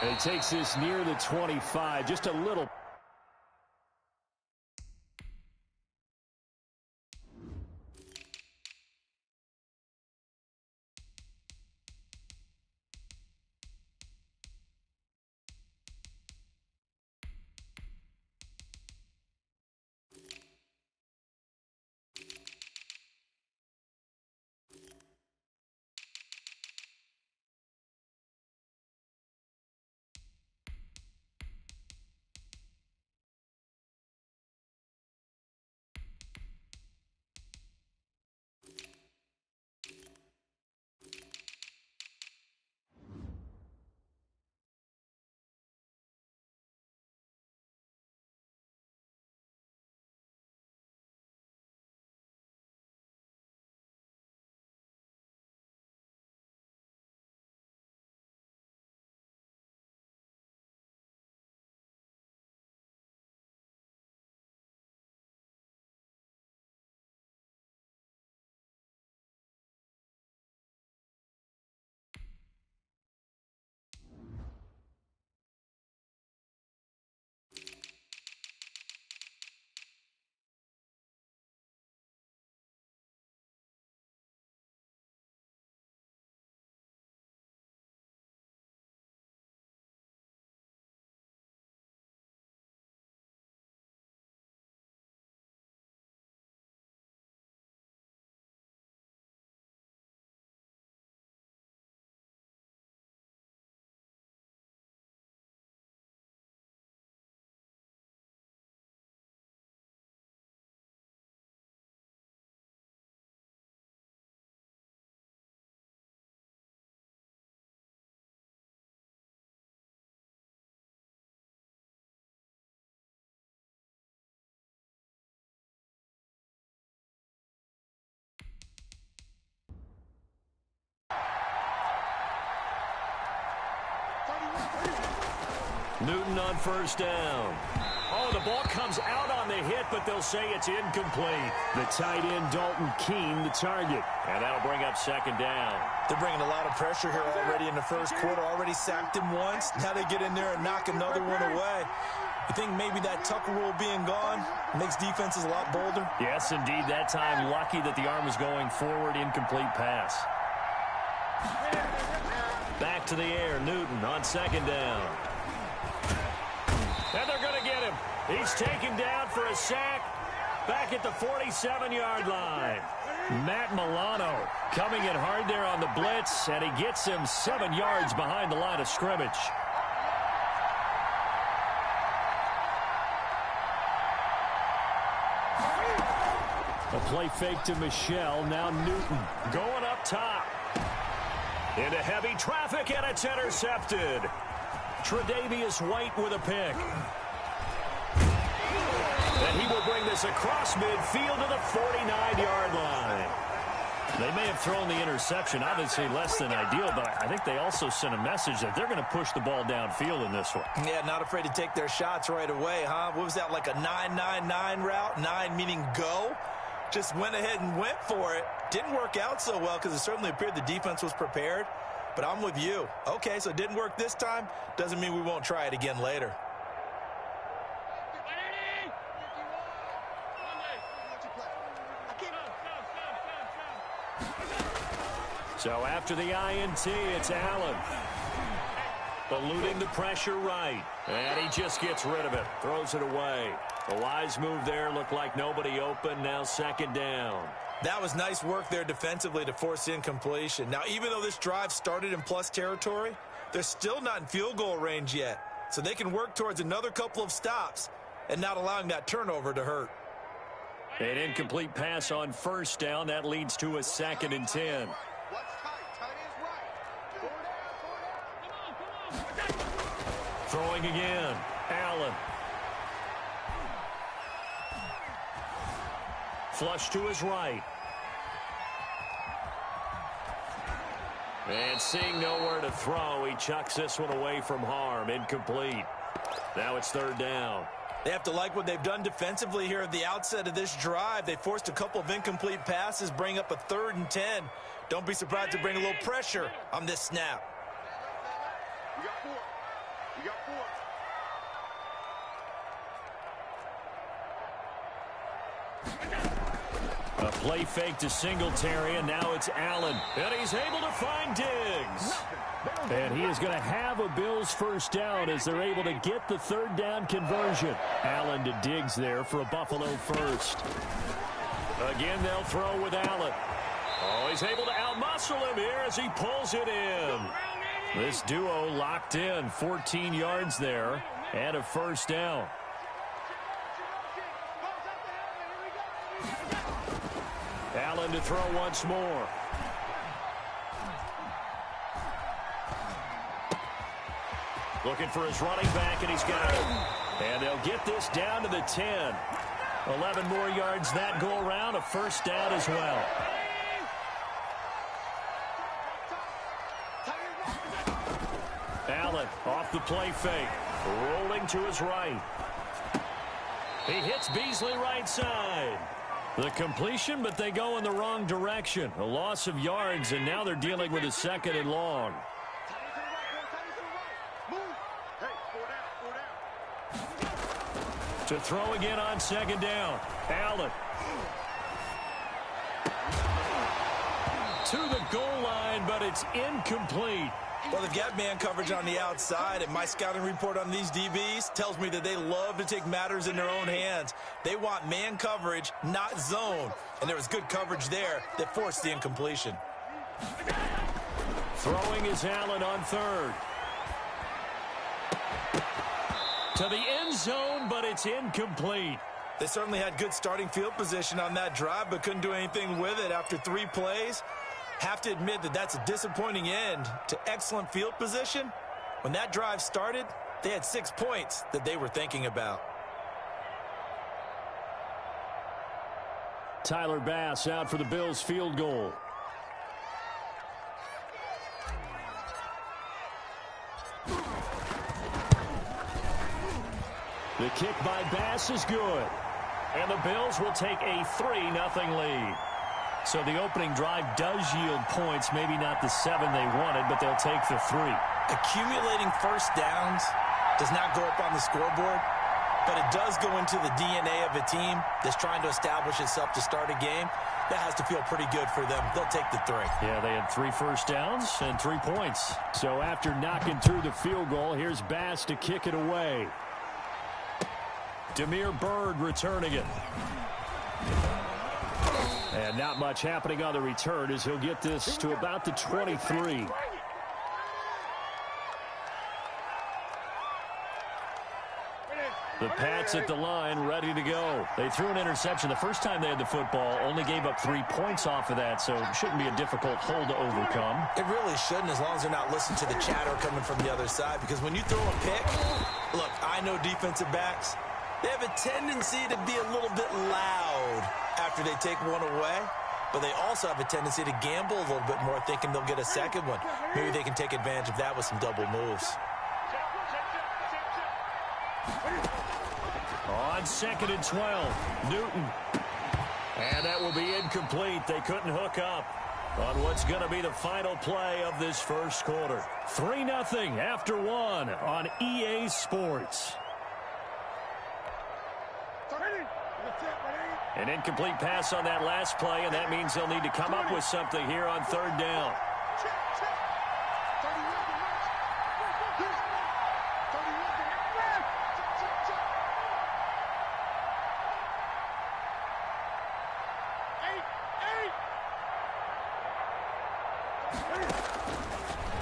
And he takes this near the 25, just a little. Newton on first down. Oh, the ball comes out on the hit, but they'll say it's incomplete. The tight end, Dalton Keene, the target. And that'll bring up second down. They're bringing a lot of pressure here already in the first quarter. Already sacked him once. Now they get in there and knock another one away. You think maybe that Tucker rule being gone makes defenses a lot bolder? Yes, indeed. That time, lucky that the arm was going forward. Incomplete pass. Back to the air. Newton on second down. And they're going to get him. He's taken down for a sack back at the 47-yard line. Matt Milano coming in hard there on the blitz, and he gets him 7 yards behind the line of scrimmage. A play fake to Michelle. Now Newton going up top. Into heavy traffic, and it's intercepted. Tre'Davious White with a pick. And he will bring this across midfield to the 49-yard line. They may have thrown the interception, obviously less than ideal, but I think they also sent a message that they're going to push the ball downfield in this one. Yeah, not afraid to take their shots right away, huh? What was that, like a 9-9-9 route? 9 meaning go? Just went ahead and went for it. Didn't work out so well because it certainly appeared the defense was prepared. But I'm with you. Okay, so it didn't work this time. Doesn't mean we won't try it again later. So after the INT, it's Allen. Eluding the pressure right. And he just gets rid of it. Throws it away. A wise move there. Looked like nobody open. Now second down. That was nice work there defensively to force incompletion. Now, even though this drive started in plus territory, They're still not in field goal range yet, so they can work towards another couple of stops and not allowing that turnover to hurt. An incomplete pass on first down. That leads to a 2nd and 10. Throwing again. Allen. Flush to his right. And seeing nowhere to throw, he chucks this one away from harm. Incomplete. Now it's 3rd down. They have to like what they've done defensively here at the outset of this drive. They forced a couple of incomplete passes, bring up a 3rd and 10. Don't be surprised to bring a little pressure on this snap. You got 4. You got 4. A play fake to Singletary, and now it's Allen. And he's able to find Diggs. And he is going to have a Bills first down as they're able to get the 3rd down conversion. Allen to Diggs there for a Buffalo first. Again, they'll throw with Allen. Oh, he's able to outmuscle him here as he pulls it in. This duo locked in, 14 yards there, and a first down. Allen to throw once more. Looking for his running back, and he's got it. And they'll get this down to the 10. 11 more yards that go around, a first down as well. Allen off the play fake, rolling to his right. He hits Beasley right side. The completion, but they go in the wrong direction. A loss of yards, and now they're dealing with a 2nd and long. To throw again on 2nd down. Allen. To the goal line, but it's incomplete. Well, they've got man coverage on the outside, and my scouting report on these DBs tells me that they love to take matters in their own hands. They want man coverage, not zone, and there was good coverage there that forced the incompletion. Throwing is Allen on 3rd. To the end zone, but it's incomplete. They certainly had good starting field position on that drive, but couldn't do anything with it after 3 plays. Have to admit that that's a disappointing end to excellent field position. When that drive started, they had 6 points that they were thinking about. Tyler Bass out for the Bills field goal. The kick by Bass is good. And the Bills will take a 3-0 lead. So the opening drive does yield points, maybe not the 7 they wanted, but they'll take the 3. Accumulating first downs does not go up on the scoreboard, but it does go into the DNA of a team that's trying to establish itself to start a game. That has to feel pretty good for them. They'll take the 3. Yeah, they had 3 first downs and 3 points. So after knocking through the field goal, here's Bass to kick it away. Damiere Byrd returning it. And not much happening on the return as he'll get this to about the 23. The Pats at the line, ready to go. They threw an interception the first time they had the football, only gave up 3 points off of that, so it shouldn't be a difficult hole to overcome. It really shouldn't, as long as they're not listening to the chatter coming from the other side, because when you throw a pick, look, I know defensive backs, they have a tendency to be a little bit loud after they take one away, but they also have a tendency to gamble a little bit more, thinking they'll get a second one. Maybe they can take advantage of that with some double moves. On 2nd and 12, Newton. And that will be incomplete. They couldn't hook up on what's going to be the final play of this first quarter. 3-0 after 1 on EA Sports. An incomplete pass on that last play, and that means they'll need to come up with something here on 3rd down.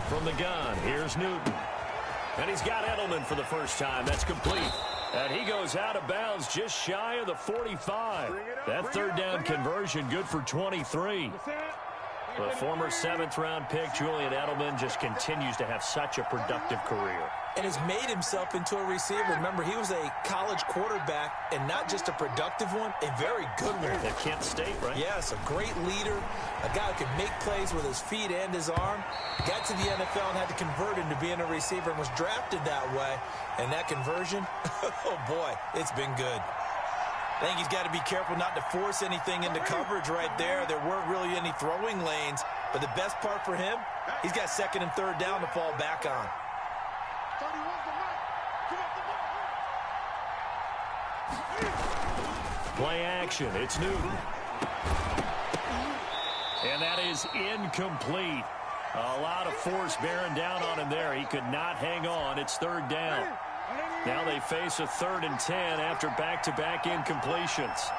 From From the gun, here's Newton. And he's got Edelman for the first time. That's complete. And he goes out of bounds just shy of the 45. That third down conversion good for 23. The former 7th-round pick, Julian Edelman, just continues to have such a productive career. And has made himself into a receiver. Remember, he was a college quarterback, and not just a productive one, a very good one. At Kent State, right? Yes, a great leader, a guy who can make plays with his feet and his arm. Got to the NFL and had to convert into being a receiver and was drafted that way. And that conversion, oh boy, it's been good. I think he's got to be careful not to force anything into coverage right there. There weren't really any throwing lanes. But the best part for him, he's got 2nd and 3rd down to fall back on. Play action. It's Newton. And that is incomplete. A lot of force bearing down on him there. He could not hang on. It's 3rd down. Now they face a 3rd and 10 after back-to-back incompletions.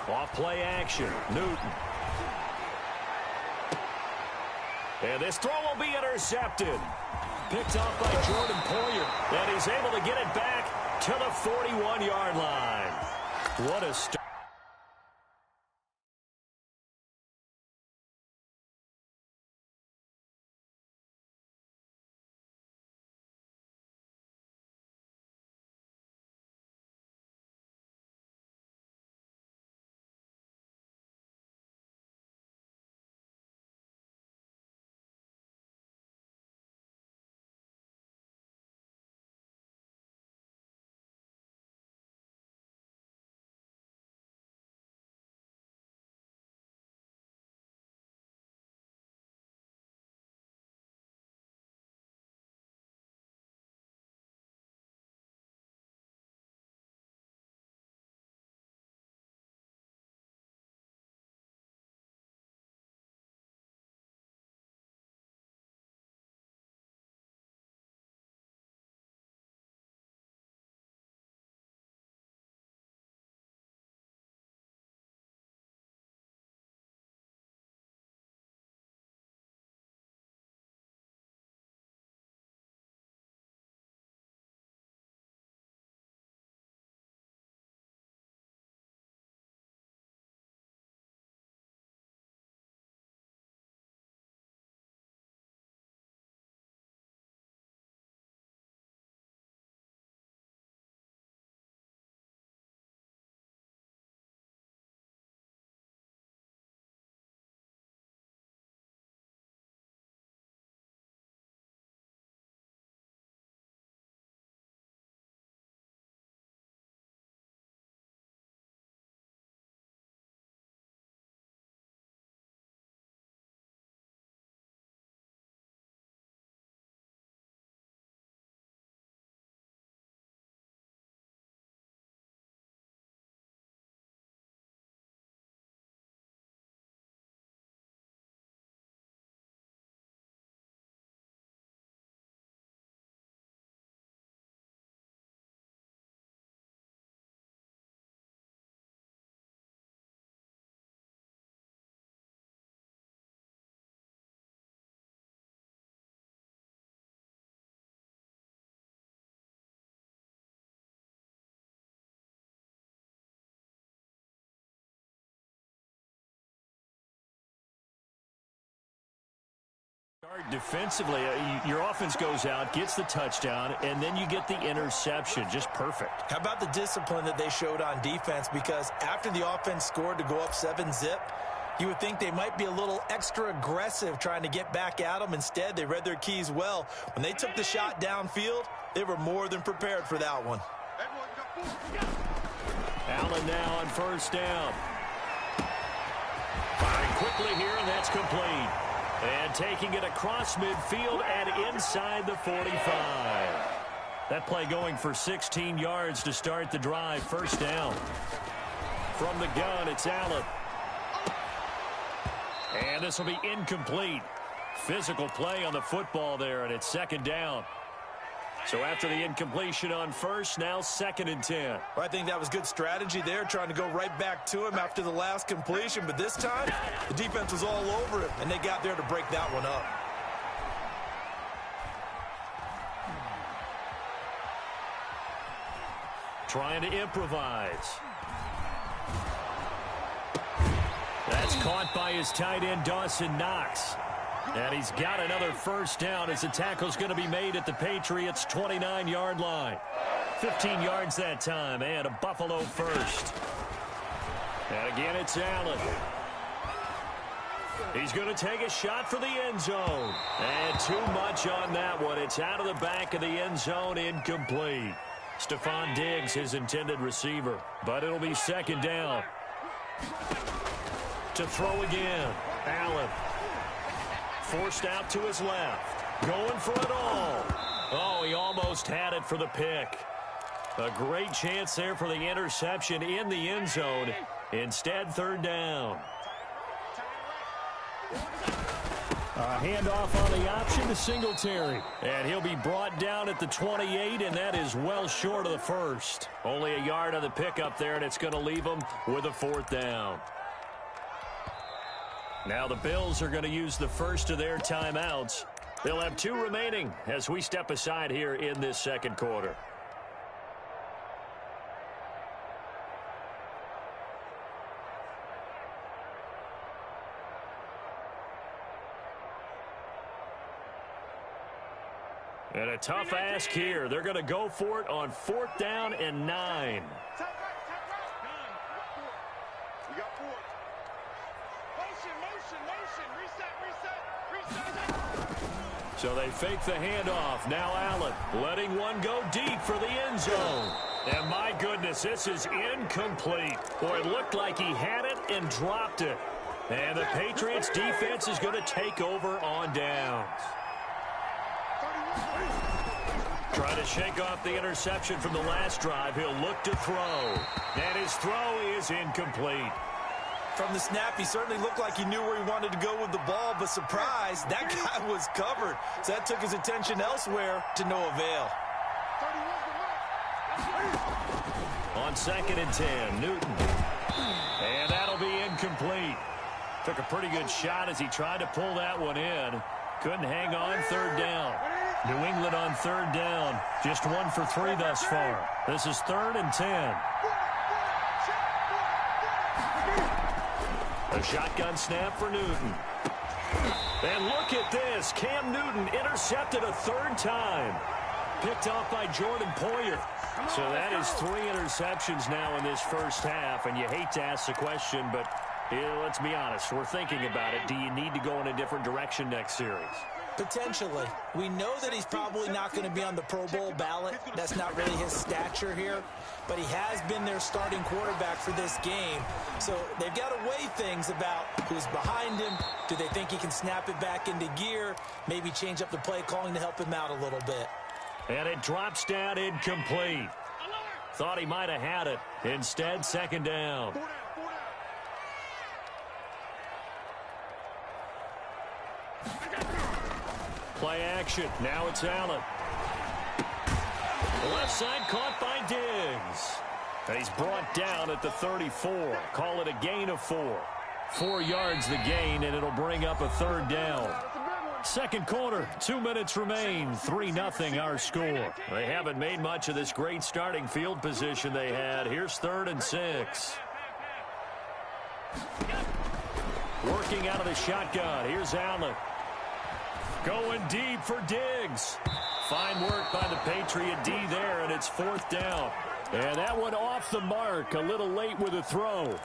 Off play action, Newton. And this throw will be intercepted. Picked off by Jordan Poyer. And he's able to get it back to the 41-yard line. What a start. Defensively, your offense goes out, gets the touchdown, and then you get the interception. Just perfect. How about the discipline that they showed on defense? Because after the offense scored to go up 7-zip, you would think they might be a little extra aggressive trying to get back at them. Instead, they read their keys well. When they took the shot downfield, they were more than prepared for that one. Allen now on 1st down. Firing quickly here, and that's complete. And taking it across midfield and inside the 45. That play going for 16 yards to start the drive. 1st down. From the gun, it's Allen. And this will be incomplete. Physical play on the football there, and it's 2nd down. So after the incompletion on first, now 2nd and 10. Well, I think that was good strategy there, trying to go right back to him after the last completion. But this time, the defense was all over him, and they got there to break that one up. Trying to improvise. That's caught by his tight end, Dawson Knox. And he's got another first down as the tackle's going to be made at the Patriots' 29-yard line. 15 yards that time, and a Buffalo first. And again, it's Allen. He's going to take a shot for the end zone. And too much on that one. It's out of the back of the end zone, incomplete. Stephon Diggs, his intended receiver. But it'll be 2nd down. To throw again. Allen. Forced out to his left. Going for it all. Oh, he almost had it for the pick. A great chance there for the interception in the end zone. Instead, 3rd down. A handoff on the option to Singletary. And he'll be brought down at the 28, and that is well short of the first. Only a yard on the pickup there, and it's going to leave him with a 4th down. Now the Bills are going to use the first of their timeouts. They'll have 2 remaining as we step aside here in this 2nd quarter. And a tough ask here. They're going to go for it on 4th down and 9. So they fake the handoff. Now Allen letting one go deep for the end zone. And my goodness, this is incomplete. Boy, it looked like he had it and dropped it. And the Patriots defense is going to take over on downs. Trying to shake off the interception from the last drive. He'll look to throw. And his throw is incomplete. From the snap, he certainly looked like he knew where he wanted to go with the ball, but surprise, that guy was covered. So that took his attention elsewhere to no avail. On 2nd and 10, Newton. And that'll be incomplete. Took a pretty good shot as he tried to pull that one in. Couldn't hang on, 3rd down. New England on 3rd down. Just 1 for 3 thus far. This is 3rd and 10. A shotgun snap for Newton. And look at this. Cam Newton intercepted a 3rd time. Picked off by Jordan Poyer. So that is 3 interceptions now in this first half. And you hate to ask the question, but let's be honest. We're thinking about it. Do you need to go in a different direction next series? Potentially. We know that he's probably not going to be on the Pro Bowl ballot. That's not really his stature here. But he has been their starting quarterback for this game. So they've got to weigh things about who's behind him. Do they think he can snap it back into gear? Maybe change up the play calling to help him out a little bit. And it drops down incomplete. Thought he might have had it. Instead, 2nd down. Play action. Now it's Allen. The left side caught by Diggs. And he's brought down at the 34. Call it a gain of 4. 4 yards the gain, and it'll bring up a 3rd down. 2nd quarter, 2 minutes remain. 3-0 our score. They haven't made much of this great starting field position they had. Here's 3rd and 6. Working out of the shotgun. Here's Allen. Going deep for Diggs. Fine work by the Patriot D there, and it's 4th down. And that one off the mark. A little late with a throw.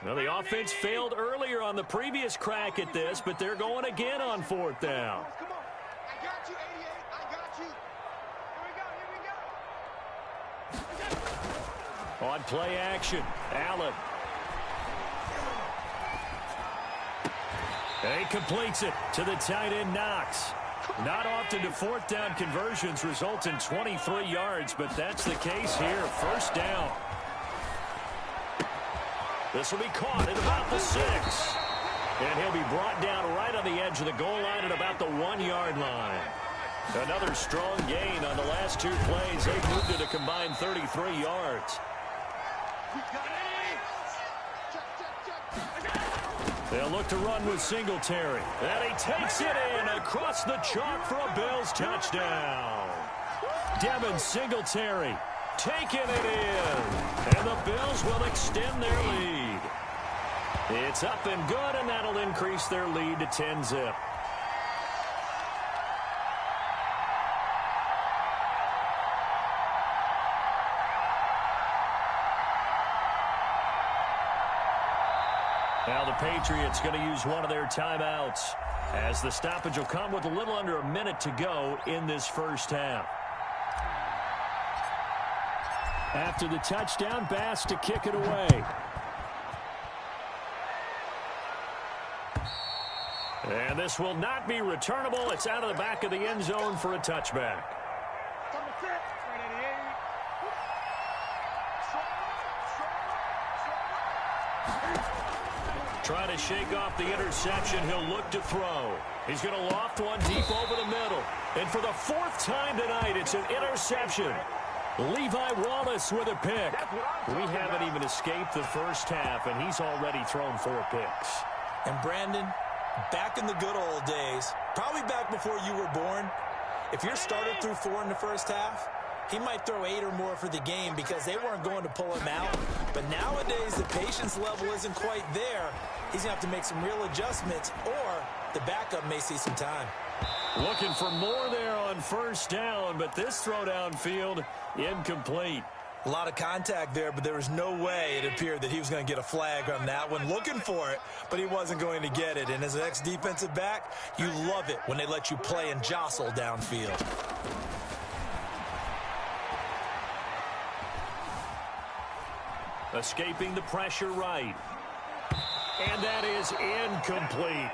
Well, the offense failed earlier on the previous crack at this, but they're going again on 4th down. Come on. I got you, 88. I got you. Here we go. On play action, Allen. And he completes it to the tight end, Knox. Not often do 4th down conversions result in 23 yards, but that's the case here. 1st down. This will be caught at about the 6. And he'll be brought down right on the edge of the goal line at about the 1-yard line. Another strong gain on the last 2 plays. They've moved it a combined 33 yards. They'll look to run with Singletary. And he takes it in across the chalk for a Bills touchdown. Devin Singletary taking it in. And the Bills will extend their lead. It's up and good, and that'll increase their lead to 10-zip. Now the Patriots going to use one of their timeouts, as the stoppage will come with a little under a minute to go in this first half. After the touchdown, Bass to kick it away. And this will not be returnable. It's out of the back of the end zone for a touchback. Trying to shake off the interception. He'll look to throw. He's going to loft one deep over the middle. And for the 4th time tonight, it's an interception. Levi Wallace with a pick. We haven't even escaped the first half, and he's already thrown 4 picks. And Brandon, back in the good old days, probably back before you were born, if your starter threw 4 in the first half, he might throw 8 or more for the game because they weren't going to pull him out. But nowadays, the patience level isn't quite there. He's going to have to make some real adjustments, or the backup may see some time. Looking for more there on first down, but this throw downfield, incomplete. A lot of contact there, but there was no way it appeared that he was going to get a flag on that one. Looking for it, but he wasn't going to get it. And as an ex-defensive back, you love it when they let you play and jostle downfield. Escaping the pressure right. And that is incomplete.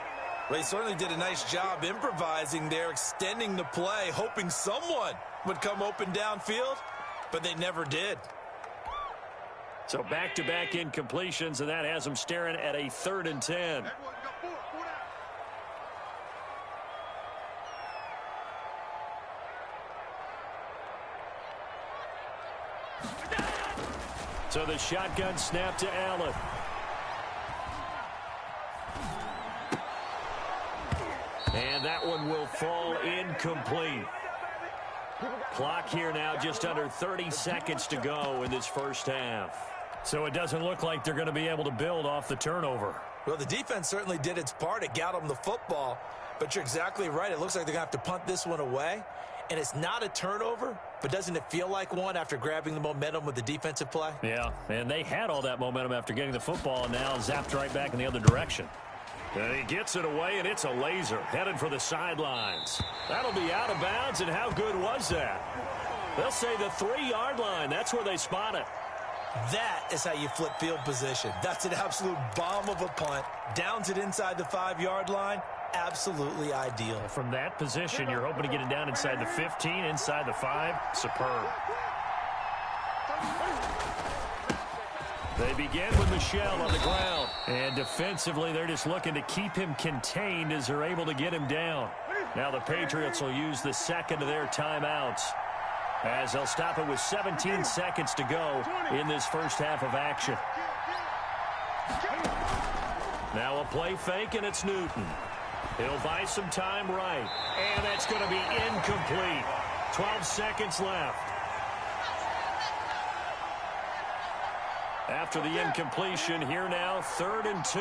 Well, he certainly did a nice job improvising there, extending the play, hoping someone would come open downfield, but they never did. So back-to-back incompletions, and that has them staring at a 3rd and 10. So the shotgun snap to Allen. And that one will fall incomplete. Clock here now, just under 30 seconds to go in this first half. So it doesn't look like they're going to be able to build off the turnover. Well, the defense certainly did its part. It got them the football. But you're exactly right. It looks like they're going to have to punt this one away. And it's not a turnover, but doesn't it feel like one after grabbing the momentum with the defensive play? Yeah, and they had all that momentum after getting the football, and now zapped right back in the other direction. And he gets it away, and it's a laser headed for the sidelines. That'll be out of bounds, and how good was that? They'll say the 3-yard line. That's where they spot it. That is how you flip field position. That's an absolute bomb of a punt. Downs it inside the 5-yard line. Absolutely ideal. From that position, you're hoping to get it down inside the 15, inside the 5. Superb. They begin with Michel on the ground. And defensively, they're just looking to keep him contained as they're able to get him down. Now the Patriots will use the second of their timeouts, as they'll stop it with 17 seconds to go in this first half of action. Now a play fake, and it's Newton. He'll buy some time right. And that's going to be incomplete. 12 seconds left. After the incompletion, here now, 3rd and 2.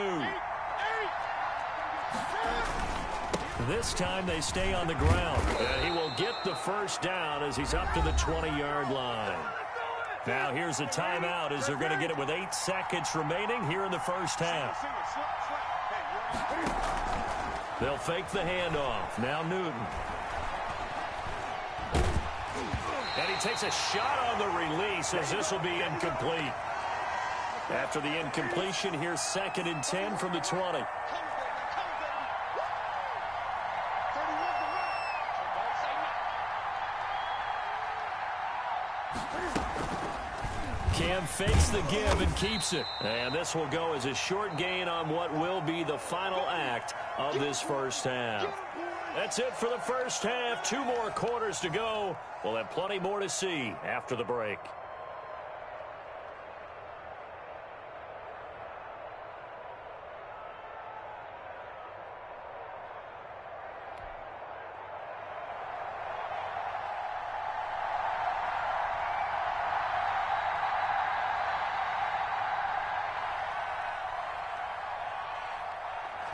This time they stay on the ground. And he will get the first down as he's up to the 20-yard line. Now here's a timeout as they're going to get it with 8 seconds remaining here in the first half. They'll fake the handoff. Now Newton. And he takes a shot on the release as this will be incomplete. After the incompletion, here's 2nd and 10 from the 20. Cam fakes the give and keeps it. And this will go as a short gain on what will be the final act of this first half. That's it for the first half. 2 more quarters to go. We'll have plenty more to see after the break.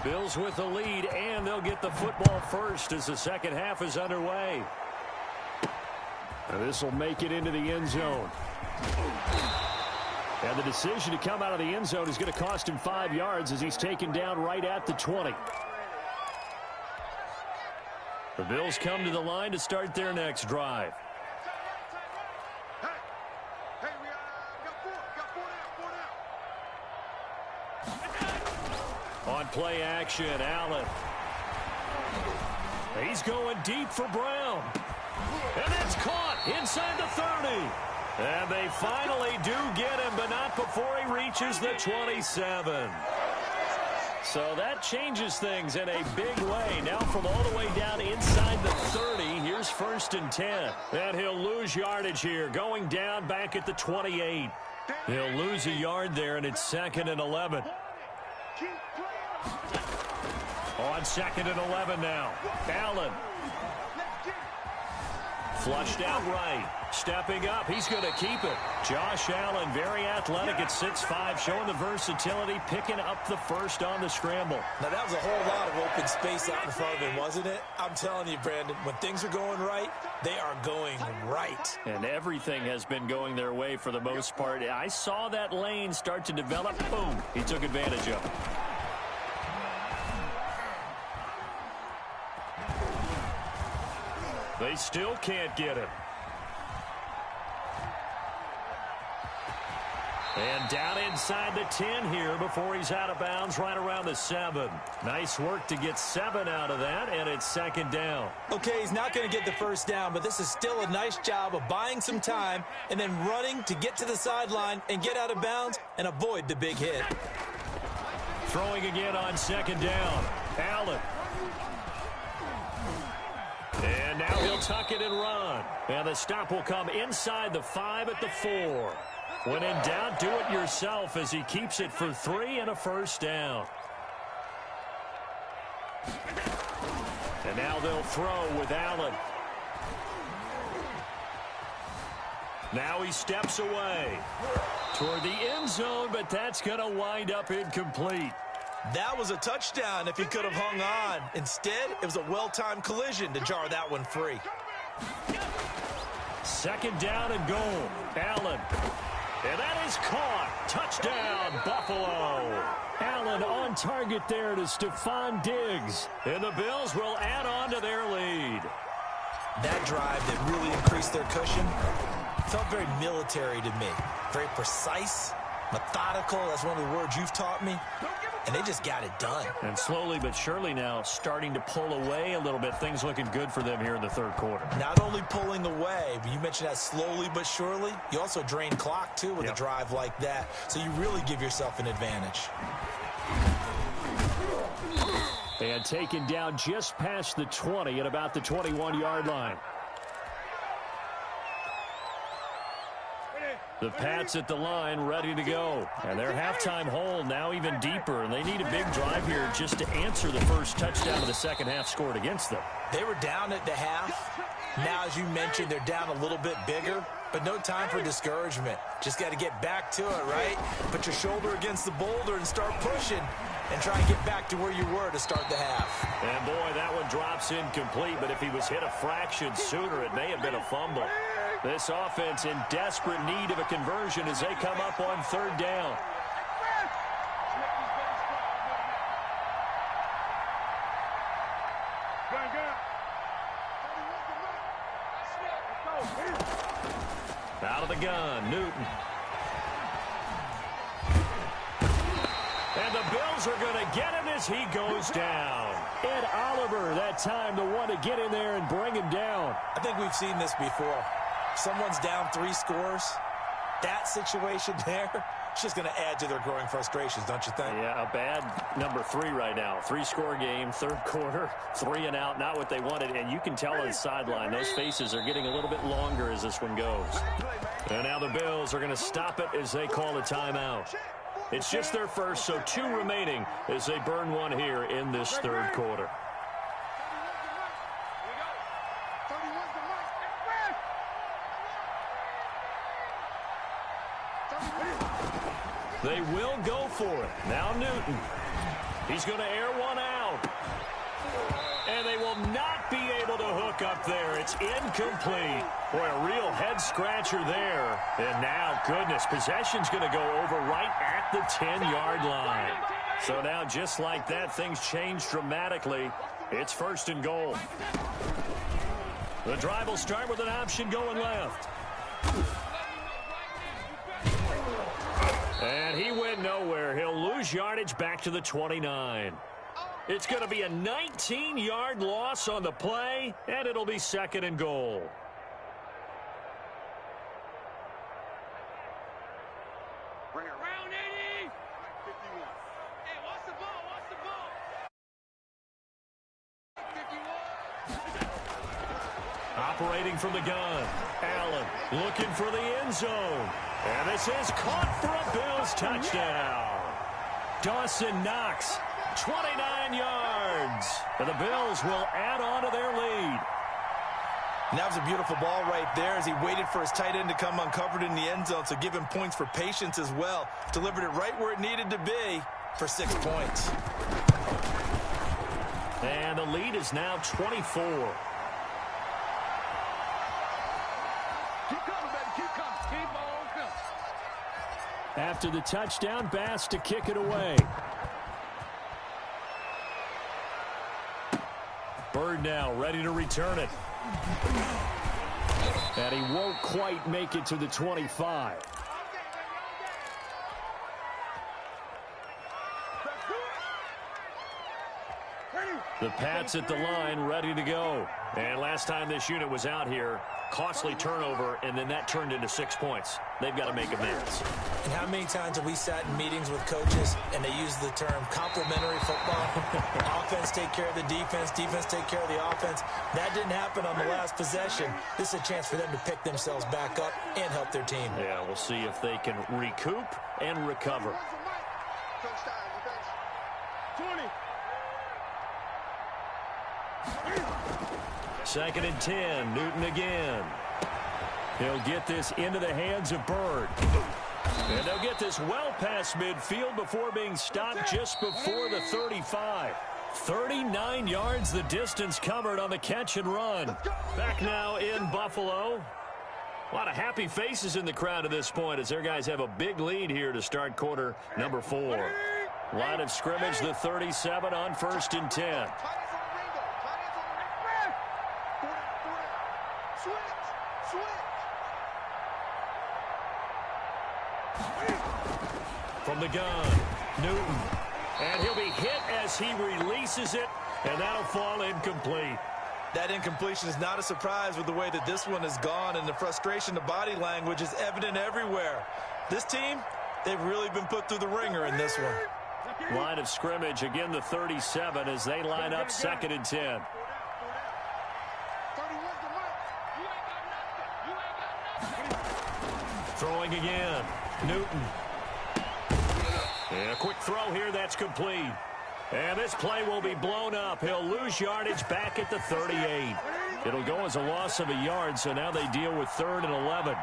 Bills with the lead, and they'll get the football first as the second half is underway. This will make it into the end zone. And the decision to come out of the end zone is going to cost him 5 yards as he's taken down right at the 20. The Bills come to the line to start their next drive. On play action, Allen. He's going deep for Brown. And that's caught inside the 30. And they finally do get him, but not before he reaches the 27. So that changes things in a big way. Now from all the way down inside the 30, here's 1st and 10. And he'll lose yardage here, going down back at the 28. He'll lose a yard there, and it's 2nd and 11. On 2nd and 11 now. Allen. Flushed out right. Stepping up. He's going to keep it. Josh Allen, very athletic at 6'5", showing the versatility, picking up the first on the scramble. Now, that was a whole lot of open space out in front of him, wasn't it? I'm telling you, Brandon, when things are going right, they are going right. And everything has been going their way for the most part. I saw that lane start to develop. Boom. He took advantage of it. They still can't get him. And down inside the 10 here before he's out of bounds right around the 7. Nice work to get 7 out of that, and it's 2nd down. Okay, he's not going to get the first down, but this is still a nice job of buying some time and then running to get to the sideline and get out of bounds and avoid the big hit. Throwing again on 2nd down. Allen. And now he'll tuck it and run. And the stop will come inside the 5 at the 4. When in doubt, do it yourself as he keeps it for 3 and a first down. And now they'll throw with Allen. Now he steps away toward the end zone, but that's going to wind up incomplete. That was a touchdown if he could have hung on. Instead, it was a well-timed collision to jar that one free. 2nd down and goal. Allen. And that is caught. Touchdown, Buffalo. Allen on target there to Stephon Diggs. And the Bills will add on to their lead. That drive that really increased their cushion felt very military to me. Very precise, methodical. That's one of the words you've taught me. And they just got it done. And slowly but surely now starting to pull away a little bit. Things looking good for them here in the 3rd quarter. Not only pulling away, but you mentioned that slowly but surely. You also drain clock, too, with a drive like that. So you really give yourself an advantage. And taken down just past the 20 at about the 21-yard line. The Pats at the line ready to go. And their halftime hole now even deeper. And they need a big drive here just to answer the first touchdown of the second half scored against them. They were down at the half. Now, as you mentioned, they're down a little bit bigger. But no time for discouragement. Just got to get back to it, right? Put your shoulder against the boulder and start pushing. And try and get back to where you were to start the half. And, boy, that one drops incomplete. But if he was hit a fraction sooner, it may have been a fumble. This offense in desperate need of a conversion as they come up on 3rd down. Out of the gun, Newton. And the Bills are going to get him as he goes down. Ed Oliver, that time, the one to get in there and bring him down. I think we've seen this before. Someone's down 3 scores. That situation there, it's just going to add to their growing frustrations, don't you think? Yeah, a bad number 3 right now. 3-score game, third quarter, 3 and out, not what they wanted. And you can tell on the sideline, those faces are getting a little bit longer as this one goes. And now the Bills are going to stop it as they call a timeout. It's just their first, so 2 remaining as they burn one here in this third quarter. They will go for it. Now Newton. He's going to air one out. And they will not be able to hook up there. It's incomplete. Boy, a real head-scratcher there. And now, goodness, possession's going to go over right at the 10-yard line. So now, just like that, things change dramatically. It's 1st and goal. The drive will start with an option going left. And he went nowhere. He'll lose yardage back to the 29. It's going to be a 19-yard loss on the play, and it'll be 2nd and goal. Round 80. 51. Hey, what's the ball? What's the ball? 51. Operating from the gun. Allen looking for the end zone. And this is caught for a Bills touchdown. Dawson Knox, 29 yards. And the Bills will add on to their lead. And that was a beautiful ball right there as he waited for his tight end to come uncovered in the end zone, so give him points for patience as well. Delivered it right where it needed to be for 6 points. And the lead is now 24. Keep coming, baby. Keep coming. Keep on coming. After the touchdown, Bass to kick it away. Bird now ready to return it. And he won't quite make it to the 25. The Pats at the line, ready to go. And last time this unit was out here, costly turnover, and then that turned into 6 points. They've got to make amends. And how many times have we sat in meetings with coaches and they use the term complementary football? Offense take care of the defense, defense take care of the offense. That didn't happen on the last possession. This is a chance for them to pick themselves back up and help their team. Yeah, we'll see if they can recoup and recover. 20. 2nd and 10, Newton again. He'll get this into the hands of Bird. And they'll get this well past midfield before being stopped just before the 35. 39 yards the distance covered on the catch and run. Back now in Buffalo. A lot of happy faces in the crowd at this point as their guys have a big lead here to start quarter number 4. Line of scrimmage, the 37 on 1st and 10. From the gun, Newton. And he'll be hit as he releases it, and that'll fall incomplete. That incompletion is not a surprise with the way that this one has gone, and the frustration, the body language is evident everywhere. This team, they've really been put through the ringer in this one. Line of scrimmage, again the 37 as they line up 2nd and 10. Throwing again, Newton. And a quick throw here, that's complete. And this play will be blown up. He'll lose yardage back at the 38. It'll go as a loss of a yard, so now they deal with 3rd and 11.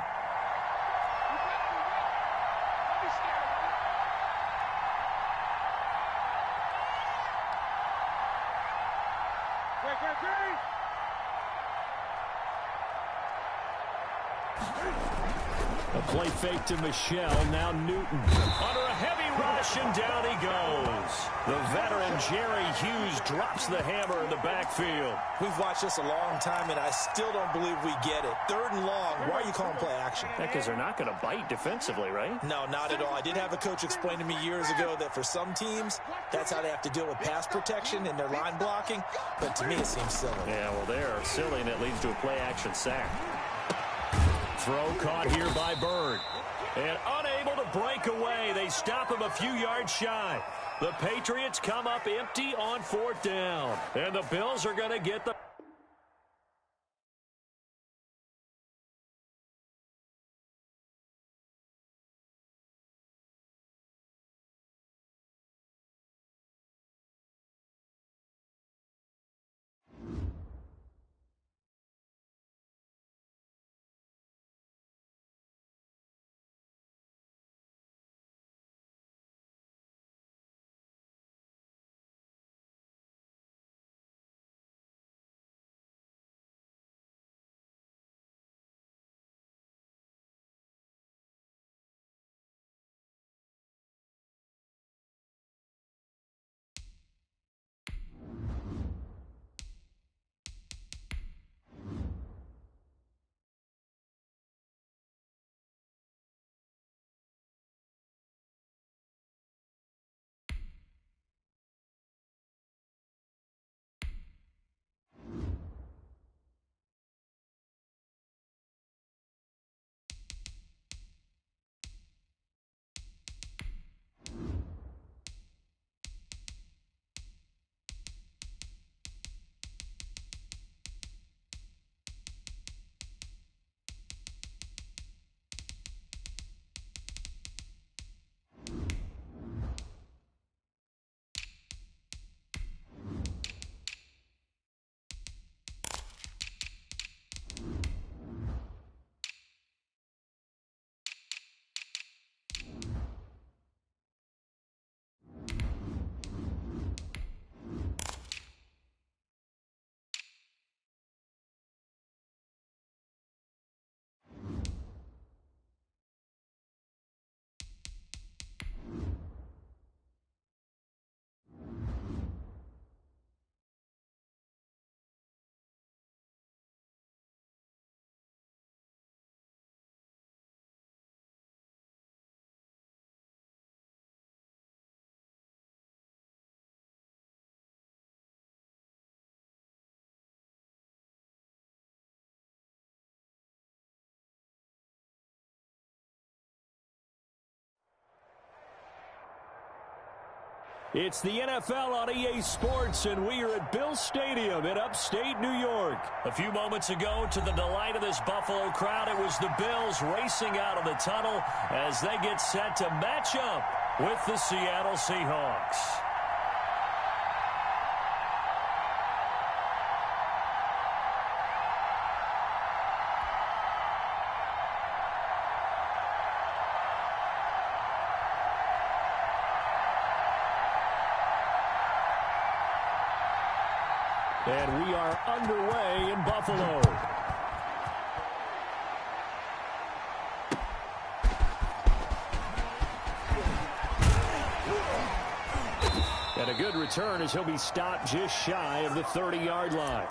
A play fake to Michelle, now Newton. Under a heavy rush, and down he goes. The veteran Jerry Hughes drops the hammer in the backfield. We've watched this a long time, and I still don't believe we get it. 3rd and long, why are you calling play action? Because they're not going to bite defensively, right? No, not at all. I did have a coach explain to me years ago that for some teams, that's how they have to deal with pass protection and their line blocking, but to me it seems silly. Yeah, well, they're silly, and it leads to a play action sack. throw caught here by Bird. And unable to break away. They stop him a few yards shy. The Patriots come up empty on 4th down. And the Bills are going to get the... It's the NFL on EA Sports, and we are at Bill Stadium in upstate New York. A few moments ago, to the delight of this Buffalo crowd, it was the Bills racing out of the tunnel as they get set to match up with the Seattle Seahawks. And we are underway in Buffalo. And a good return as he'll be stopped just shy of the 30-yard line.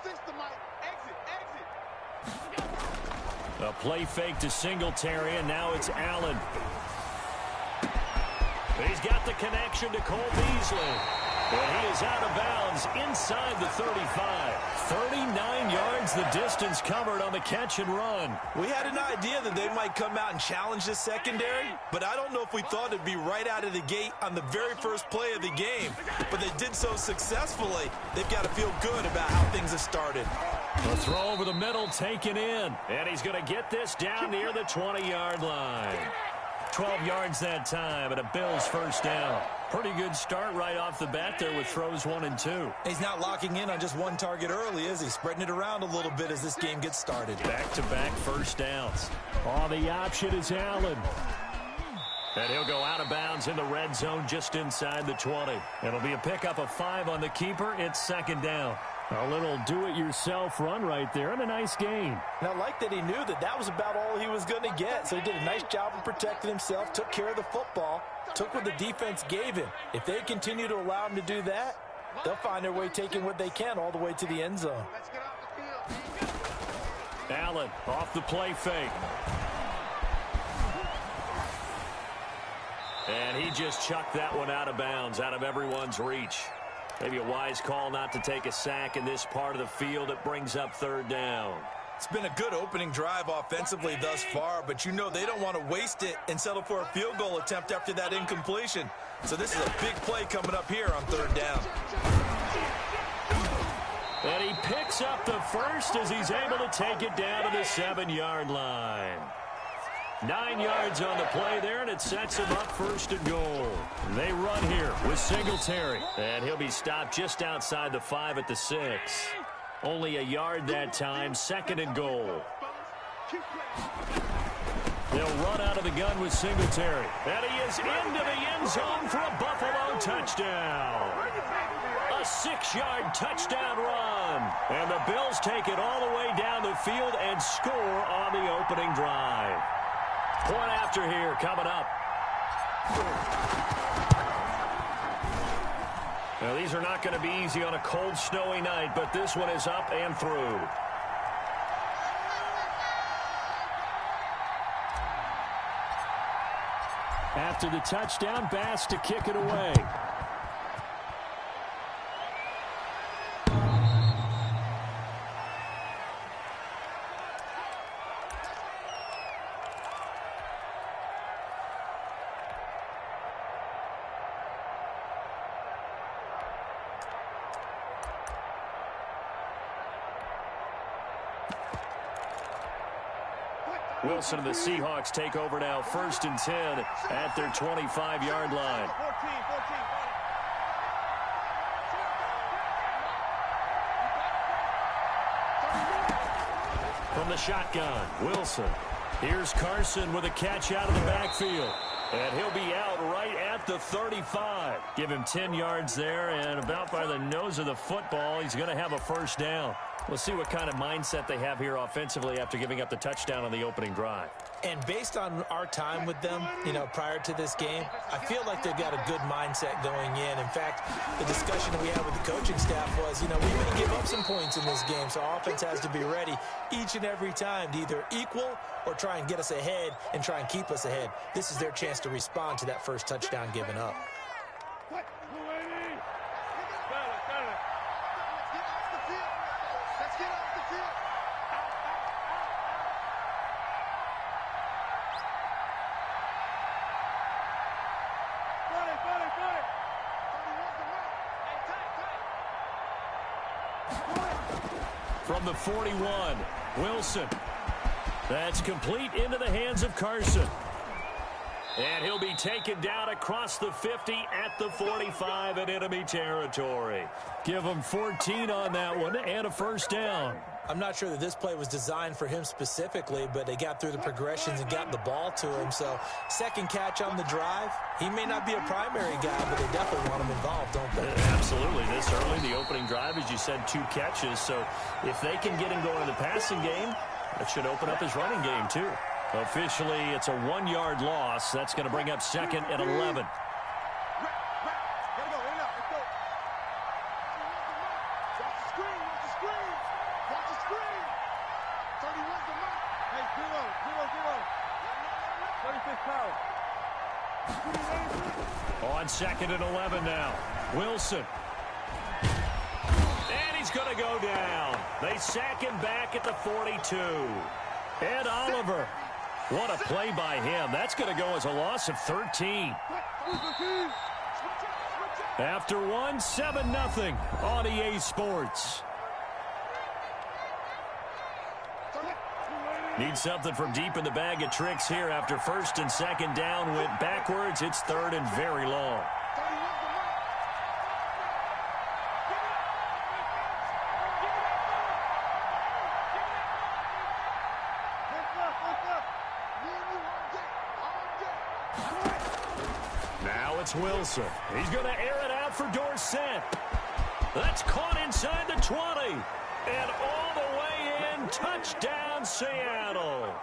system, Mike. Exit, exit. A play fake to Singletary, and now it's Allen. He's got the connection to Cole Beasley. And he is out of bounds inside the 35. 39 yards the distance covered on the catch and run. We had an idea that they might come out and challenge this secondary, but I don't know if we thought it'd be right out of the gate on the very first play of the game. But they did so successfully, they've got to feel good about how things have started. A throw over the middle taken in. And he's going to get this down near the 20-yard line. 12 yards that time, and a Bills first down. Pretty good start right off the bat there with throws 1 and 2. He's not locking in on just one target early, is he? Spreading it around a little bit as this game gets started. Back-to-back first downs. On the option is Allen. And he'll go out of bounds in the red zone just inside the 20. It'll be a pickup of 5 on the keeper. It's second down. A little do-it-yourself run right there, and a nice gain. And I like that he knew that that was about all he was going to get, so he did a nice job of protecting himself, took care of the football, took what the defense gave him. If they continue to allow him to do that, they'll find their way taking what they can all the way to the end zone. Let's get off the field. Allen off the play fake. And he just chucked that one out of bounds, out of everyone's reach. Maybe a wise call not to take a sack in this part of the field. It brings up third down. It's been a good opening drive offensively thus far, but you know they don't want to waste it and settle for a field goal attempt after that incompletion. So this is a big play coming up here on third down. And he picks up the first as he's able to take it down to the 7-yard line. 9 yards on the play there, and it sets him up first and goal. They run here with Singletary. And he'll be stopped just outside the 5 at the 6. Only a yard that time, second and goal. They'll run out of the gun with Singletary. And he is into the end zone for a Buffalo touchdown. A 6-yard touchdown run. And the Bills take it all the way down the field and score on the opening drive. Point after here coming up. Now, these are not going to be easy on a cold, snowy night, but this one is up and through. After the touchdown, Bass to kick it away. Wilson and the Seahawks take over now, 1st and 10 at their 25-yard line. 14. From the shotgun, Wilson. Here's Carson with a catch out of the backfield. And he'll be out right at the 35. Give him 10 yards there, and about by the nose of the football, he's going to have a first down. We'll see what kind of mindset they have here offensively after giving up the touchdown on the opening drive. And based on our time with them, prior to this game, I feel like they've got a good mindset going in. In fact, the discussion that we had with the coaching staff was, we may give up some points in this game, so our offense has to be ready each and every time to either equal or try and get us ahead and try and keep us ahead. This is their chance to respond to that first touchdown given up. From the 41, Wilson. That's complete into the hands of Carson. And he'll be taken down across the 50 at the 45 in enemy territory. Give him 14 on that one and a first down. I'm not sure that this play was designed for him specifically, but they got through the progressions and got the ball to him. So, second catch on the drive. He may not be a primary guy, but they definitely want him involved, don't they? Absolutely. This early, the opening drive, as you said, 2 catches. So, if they can get him going in the passing game, that should open up his running game, too. Officially, it's a 1-yard loss. That's going to bring up second and 11. On 2nd and 11 now. Wilson. And he's going to go down. They sack him back at the 42. Ed Oliver. What a play by him. That's going to go as a loss of 13. After one, 7-0 on EA Sports. Need something from deep in the bag of tricks here after 1st and 2nd down went backwards. It's 3rd and very long. Now it's Wilson. He's going to air it out for Dorsett. That's caught inside the 20. And all the way in, touchdown Seattle.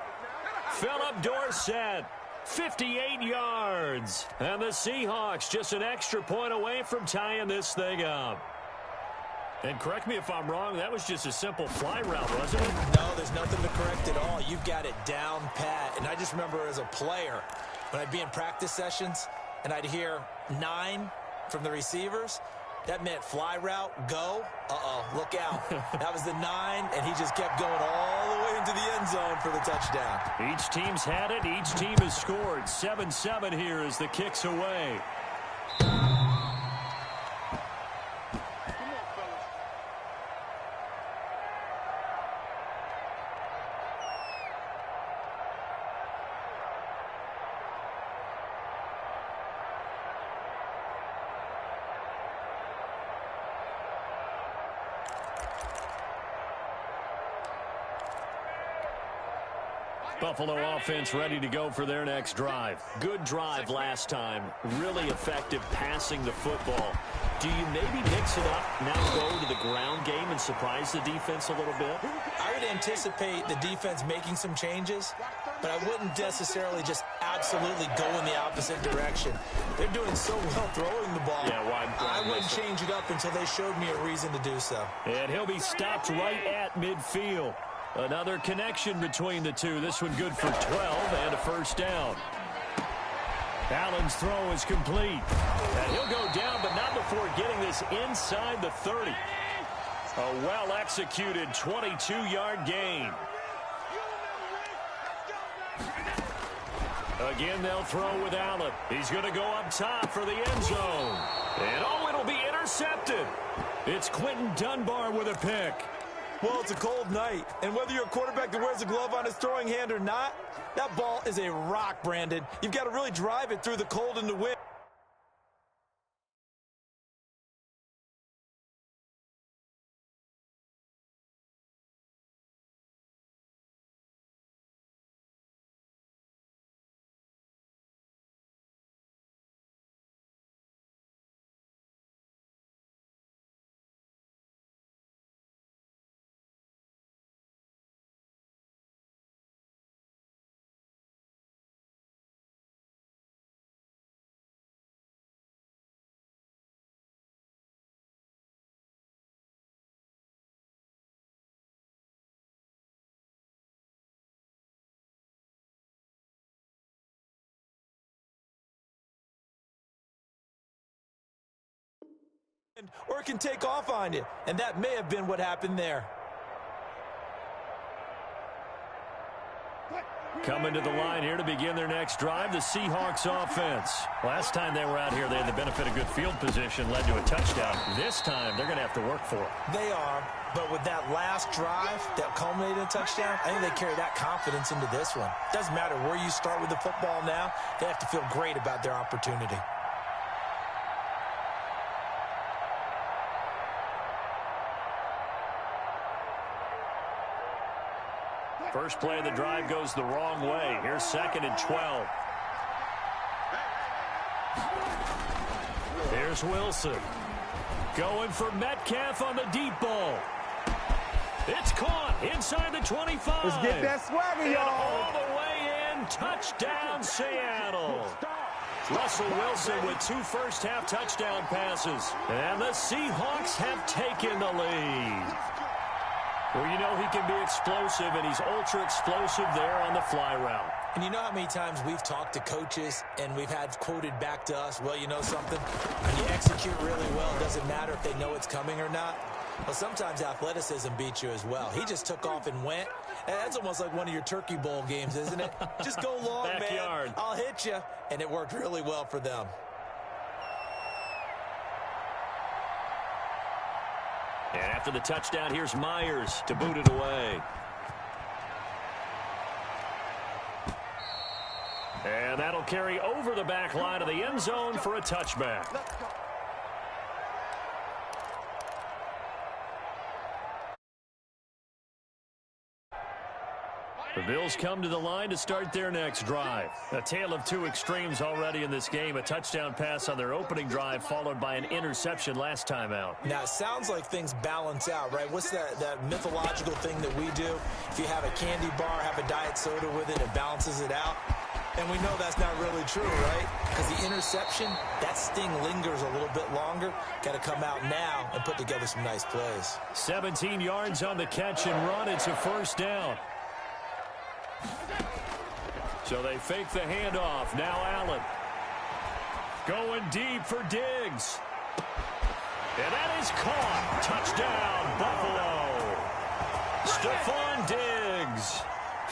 Philip Dorsett, 58 yards. And the Seahawks just an extra point away from tying this thing up. And correct me if I'm wrong, that was just a simple fly route, wasn't it? No, there's nothing to correct at all. You've got it down pat. And I just remember as a player, when I'd be in practice sessions and I'd hear 9 from the receivers, that meant fly route, go. Look out. That was the 9, and he just kept going all the way into the end zone for the touchdown. Each team's had it. Each team has scored. 7-7 here as the kick's away. Buffalo offense ready to go for their next drive. Good drive last time. Really effective passing the football. Do you maybe mix it up, now go to the ground game and surprise the defense a little bit? I would anticipate the defense making some changes, but I wouldn't necessarily just absolutely go in the opposite direction. They're doing so well throwing the ball. Yeah, I wouldn't change it up until they showed me a reason to do so. And he'll be stopped right at midfield. Another connection between the two. This one good for 12 and a first down. Allen's throw is complete. And he'll go down, but not before getting this inside the 30. A well-executed 22-yard gain. Again, they'll throw with Allen. He's going to go up top for the end zone. And, it'll be intercepted. It's Quentin Dunbar with a pick. Well, it's a cold night, and whether you're a quarterback that wears a glove on his throwing hand or not, that ball is a rock, Brandon. You've got to really drive it through the cold and the wind. Or it can take off on you, and that may have been what happened there. Coming to the line here to begin their next drive, the Seahawks offense. Last time they were out here, they had the benefit of good field position, led to a touchdown. This time, they're going to have to work for it. They are, but with that last drive that culminated in a touchdown, I think they carry that confidence into this one. Doesn't matter where you start with the football now, they have to feel great about their opportunity. First play of the drive goes the wrong way. Here's 2nd and 12. Here's Wilson. Going for Metcalf on the deep ball. It's caught inside the 25. Let's get that swagger, y'all. All the way in. Touchdown, Seattle. Russell Wilson with 2 first-half touchdown passes. And the Seahawks have taken the lead. Well, you know he can be explosive, and he's ultra-explosive there on the fly route. And you know how many times we've talked to coaches and we've had quoted back to us, well, you know something? When you execute really well, it doesn't matter if they know it's coming or not. Well, sometimes athleticism beats you as well. He just took off and went. And that's almost like one of your Turkey Bowl games, isn't it? Just go long, Backyard. man. I'll hit you. And it worked really well for them. And after the touchdown, here's Myers to boot it away. And that'll carry over the back line of the end zone for a touchback. The Bills come to the line to start their next drive. A tale of two extremes already in this game. A touchdown pass on their opening drive, followed by an interception last time out. Now, it sounds like things balance out, right? What's that mythological thing that we do? If you have a candy bar, have a diet soda with it, it balances it out. And we know that's not really true, right? Because the interception, that sting lingers a little bit longer. Got to come out now and put together some nice plays. 17 yards on the catch and run. It's a first down. So they fake the handoff. Now Allen. Going deep for Diggs. And that is caught. Touchdown, Buffalo. Stephon Diggs.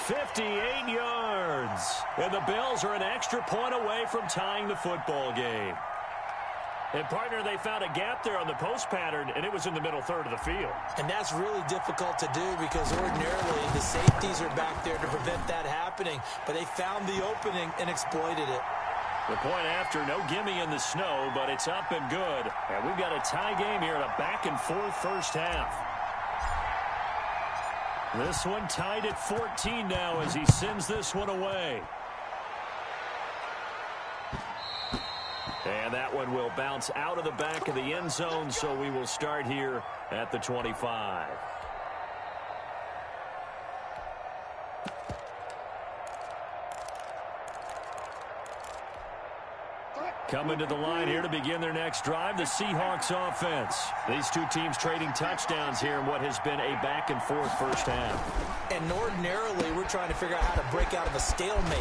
58 yards. And the Bills are an extra point away from tying the football game. And, partner, they found a gap there on the post pattern, and it was in the middle third of the field. And that's really difficult to do because ordinarily the safeties are back there to prevent that happening. But they found the opening and exploited it. The point after, no gimme in the snow, but it's up and good. And we've got a tie game here in a back-and-forth first half. This one tied at 14 now as he sends this one away. And that one will bounce out of the back of the end zone, so we will start here at the 25. Coming to the line here to begin their next drive, the Seahawks offense. These two teams trading touchdowns here in what has been a back-and-forth first half. And ordinarily, we're trying to figure out how to break out of a stalemate.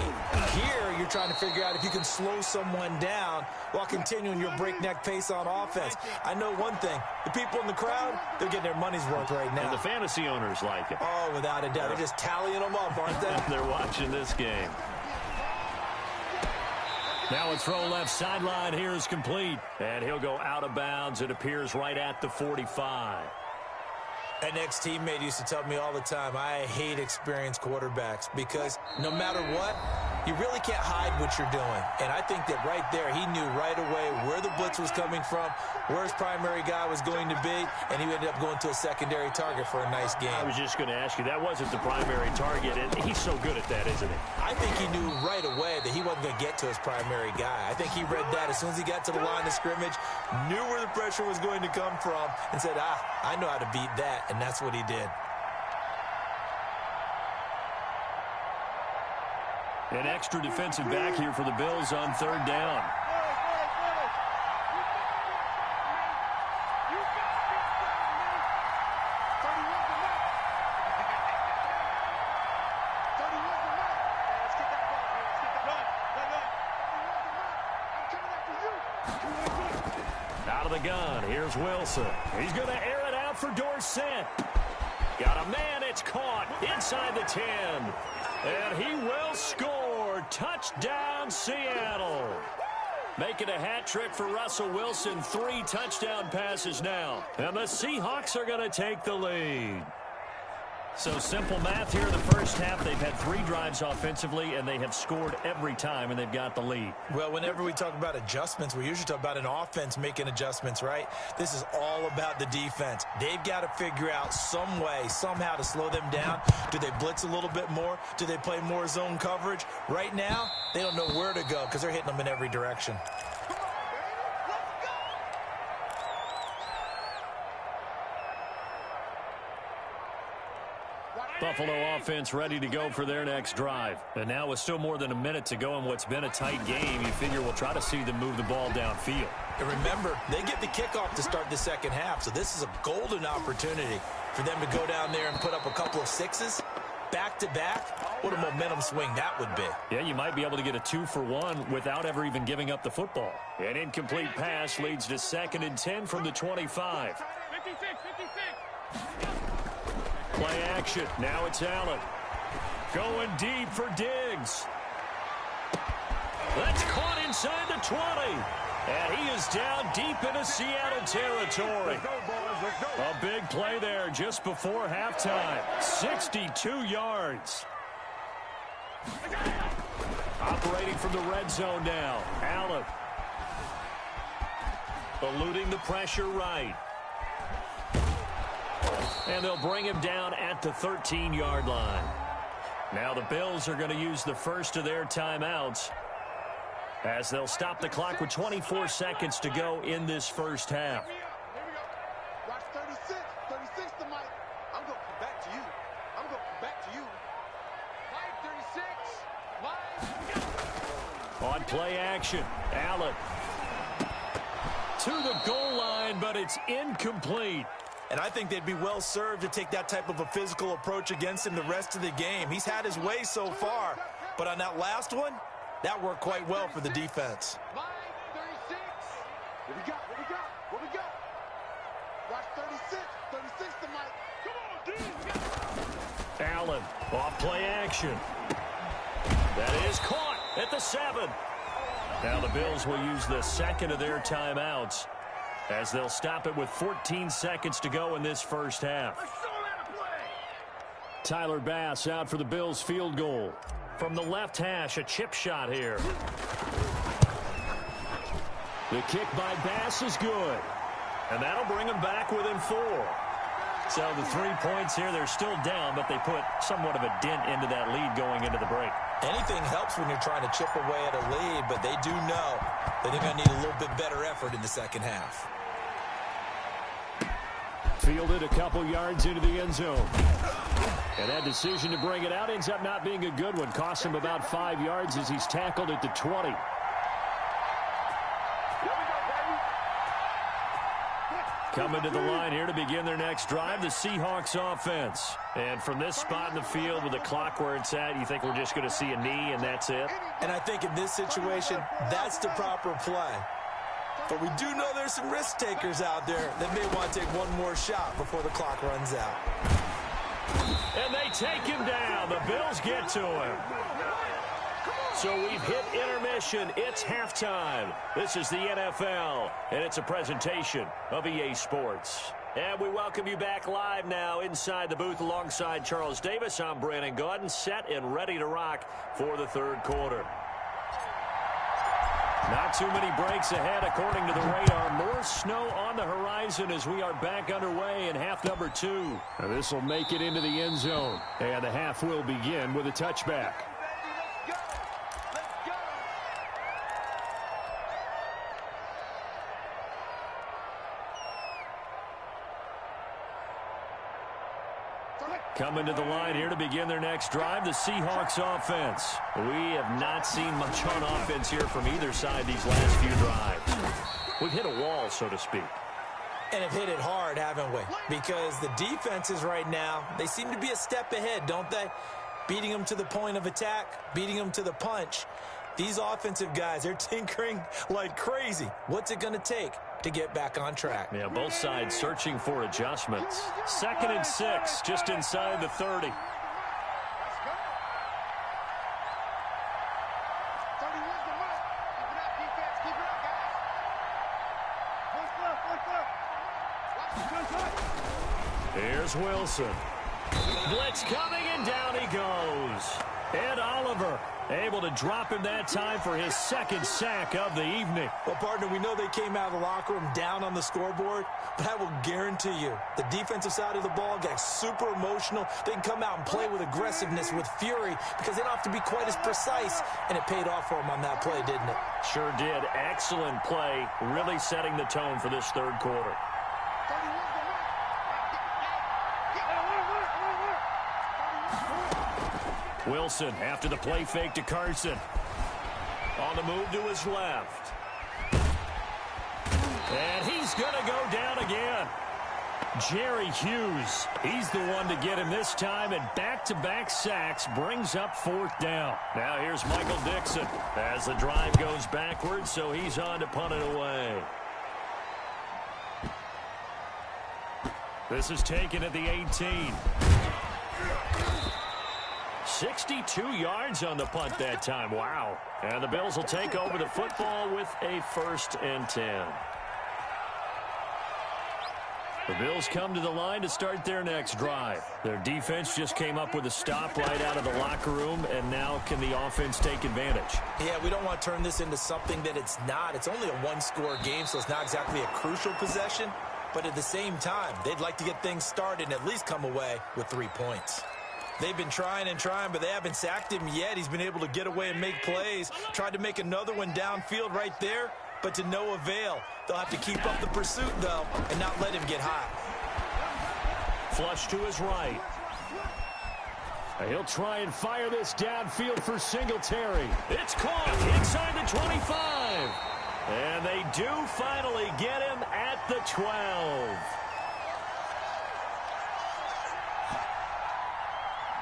Here, you're trying to figure out if you can slow someone down while continuing your breakneck pace on offense. I know one thing. The people in the crowd, they're getting their money's worth right now. And the fantasy owners like it. Oh, without a doubt. They're just tallying them up, aren't they? They're watching this game. Now a throw left sideline here is complete. And he'll go out of bounds. It appears right at the 45. An ex-teammate used to tell me all the time, I hate experienced quarterbacks because no matter what, you really can't hide what you're doing. And I think that right there, he knew right away where the blitz was coming from, where his primary guy was going to be, and he ended up going to a secondary target for a nice game. I was just going to ask you, that wasn't the primary target, and he's so good at that, isn't he? I think he knew right away that he wasn't going to get to his primary guy. I think he read that as soon as he got to the line of scrimmage, knew where the pressure was going to come from, and said, I know how to beat that. And that's what he did. An extra defensive back here for the Bills on third down. Out of the gun, here's Wilson. He's going to air it out for Dorsett. Got a man, it's caught inside the 10. And he will score. Touchdown, Seattle. Making a hat trick for Russell Wilson. 3 touchdown passes now. And the Seahawks are going to take the lead. So simple math here in the first half. They've had 3 drives offensively, and they have scored every time, and they've got the lead. Well, whenever we talk about adjustments, we usually talk about an offense making adjustments, right? This is all about the defense. They've got to figure out some way, somehow to slow them down. Do they blitz a little bit more? Do they play more zone coverage? Right now, they don't know where to go because they're hitting them in every direction. Buffalo offense ready to go for their next drive. And now with still more than a minute to go in what's been a tight game, you figure we'll try to see them move the ball downfield. And remember, they get the kickoff to start the second half, so this is a golden opportunity. For them to go down there and put up a couple of sixes, back-to-back, what a momentum swing that would be. Yeah, you might be able to get a 2-for-1 without ever even giving up the football. An incomplete pass leads to 2nd and 10 from the 25. 56. Play action. Now it's Allen. Going deep for Diggs. That's caught inside the 20. And he is down deep into Seattle territory. A big play there just before halftime. 62 yards. Operating from the red zone now. Allen. Eluding the pressure right. And they'll bring him down at the 13-yard line. Now the Bills are going to use the first of their timeouts as they'll stop the clock with 24 seconds to go in this first half. Here we go. Watch 36. 36 to Mike. I'm going to come back to you. Mike, 36. On play action, Allen. To the goal line, but it's incomplete. And I think they'd be well served to take that type of a physical approach against him the rest of the game. He's had his way so far, but on that last one, that worked quite well for the defense. Mike, 36. What we got? Watch 36. 36 to Mike. Come on, dude. Allen, off play action. That is caught at the 7. Now the Bills will use the second of their timeouts as they'll stop it with 14 seconds to go in this first half. Tyler Bass out for the Bills field goal. From the left hash, a chip shot here. The kick by Bass is good. And that'll bring them back within 4. So the 3 points here, they're still down, but they put somewhat of a dent into that lead going into the break. Anything helps when you're trying to chip away at a lead, but they do know that they're going to need a little bit better effort in the second half. Fielded a couple yards into the end zone. And that decision to bring it out ends up not being a good one. Costs him about 5 yards as he's tackled at the 20. Coming to the line here to begin their next drive, the Seahawks offense. And from this spot in the field with the clock where it's at, you think we're just going to see a knee and that's it? And I think in this situation, that's the proper play. But we do know there's some risk takers out there that may want to take one more shot before the clock runs out. And they take him down. The Bills get to him. So we've hit intermission. It's halftime. This is the NFL, and it's a presentation of EA Sports. And we welcome you back live now inside the booth alongside Charles Davis. I'm Brandon Gordon, set and ready to rock for the third quarter. Not too many breaks ahead according to the radar. More snow on the horizon as we are back underway in half number 2. This will make it into the end zone. And the half will begin with a touchback. Coming to the line here to begin their next drive, the Seahawks offense. We have not seen much on offense here from either side these last few drives. We've hit a wall, so to speak. And have hit it hard, haven't we? Because the defenses right now, they seem to be a step ahead, don't they? Beating them to the point of attack, beating them to the punch. These offensive guys, they're tinkering like crazy. What's it going to take to get back on track? Yeah, both sides searching for adjustments. 2nd and 6, just inside the 30. Let's go. 31 to Mike. Keep it up, defense. Keep it up, guys. Watch the Here's Wilson. Blitz coming, and down he goes. Ed Oliver able to drop him that time for his 2nd sack of the evening. Well, partner, we know they came out of the locker room down on the scoreboard, but I will guarantee you the defensive side of the ball got super emotional. They can come out and play with aggressiveness, with fury, because they don't have to be quite as precise, and it paid off for them on that play, didn't it? Sure did. Excellent play, really setting the tone for this third quarter. 31 to Mike. Wilson after the play fake to Carson. On the move to his left. And he's going to go down again. Jerry Hughes, he's the one to get him this time, and back-to-back sacks brings up 4th down. Now here's Michael Dixon as the drive goes backwards, so he's on to punt it away. This is taken at the 18. 62 yards on the punt that time. Wow. And the Bills will take over the football with a 1st and 10. The Bills come to the line to start their next drive. Their defense just came up with a stop right out of the locker room, and now can the offense take advantage? Yeah, we don't want to turn this into something that it's not. It's only a one-score game, so it's not exactly a crucial possession. But at the same time, they'd like to get things started and at least come away with 3 points. They've been trying and trying, but they haven't sacked him yet. He's been able to get away and make plays. Tried to make another one downfield right there, but to no avail. They'll have to keep up the pursuit, though, and not let him get hot. Flush to his right. He'll try and fire this downfield for Singletary. It's caught inside the 25. And they do finally get him at the 12.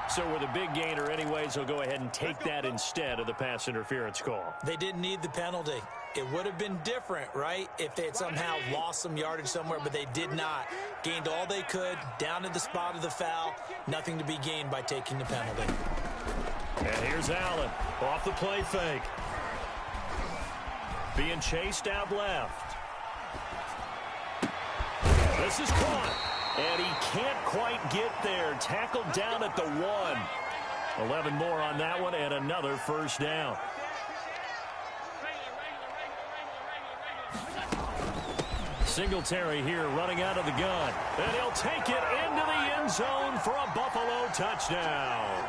So with a big gainer anyways, they'll go ahead and take that instead of the pass interference call. They didn't need the penalty. It would have been different, right, if they had somehow lost some yardage somewhere, but they did not. Gained all they could, down to the spot of the foul. Nothing to be gained by taking the penalty. And here's Allen off the play fake. Being chased out left. This is caught. And he can't quite get there. Tackled down at the 1. 11 more on that one and another 1st down. Singletary here running out of the gun. And he'll take it into the end zone for a Buffalo touchdown.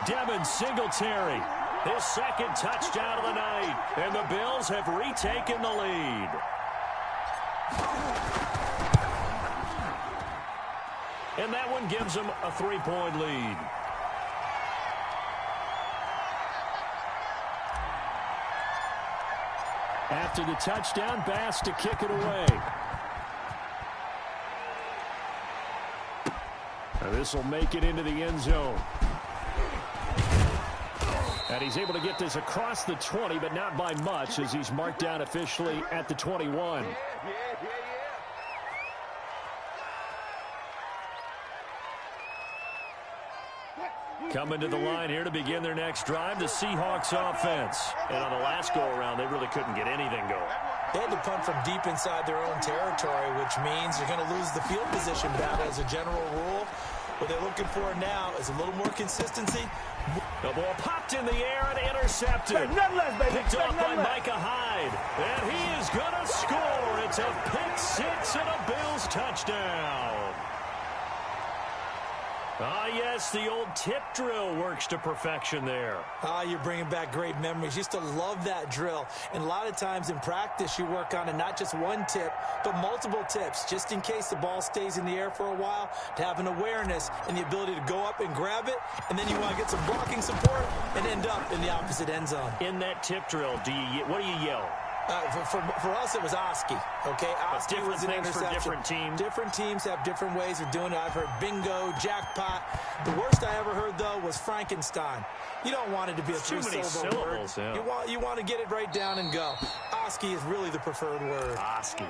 Devin Singletary, his 2nd touchdown of the night. And the Bills have retaken the lead. And that one gives them a 3-point lead. After the touchdown, Bass to kick it away. Now this will make it into the end zone. And he's able to get this across the 20, but not by much, as he's marked down officially at the 21. Coming to the line here to begin their next drive, the Seahawks offense. And on the last go-around, they really couldn't get anything going. They had to punt from deep inside their own territory, which means you're going to lose the field position battle as a general rule. What they're looking for now is a little more consistency. The ball popped in the air and intercepted. Picked off by Micah Hyde. And he is going to score. It's a pick 6 and a Bills touchdown. Ah, yes, the old tip drill works to perfection there. Ah, you're bringing back great memories. Used to love that drill. And a lot of times in practice, you work on it, not just one tip, but multiple tips, just in case the ball stays in the air for a while, to have an awareness and the ability to go up and grab it, and then you want to get some blocking support and end up in the opposite end zone. In that tip drill, what do you yell? For us, it was Oski. Okay, Oski was an interception. For different teams. Different teams have different ways of doing it. I've heard bingo, jackpot. The worst I ever heard, though, was Frankenstein. You don't want it to be a three-syllable word. Yeah. You want to get it right down and go. Oski is really the preferred word. Oski.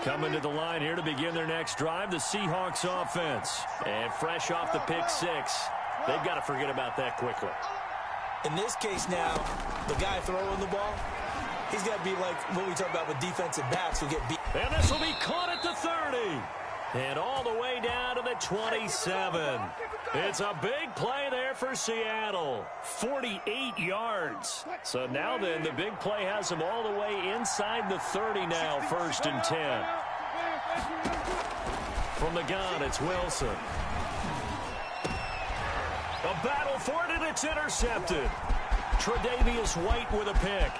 Coming to the line here to begin their next drive, the Seahawks offense. And fresh off the pick 6, they've got to forget about that quickly. In this case now, the guy throwing the ball, he's got to be like what we talk about with defensive backs who get beat. And this will be caught at the 30. And all the way down to the 27. It's a big play there for Seattle. 48 yards. So now then, the big play has them all the way inside the 30 now, 1st and 10. From the gun, it's Wilson. A battle for it, and it's intercepted. Tre'Davious White with a pick.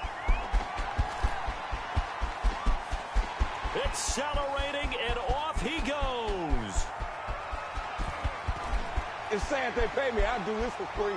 Accelerating, and off he goes. It's saying if they pay me, I'll do this for free.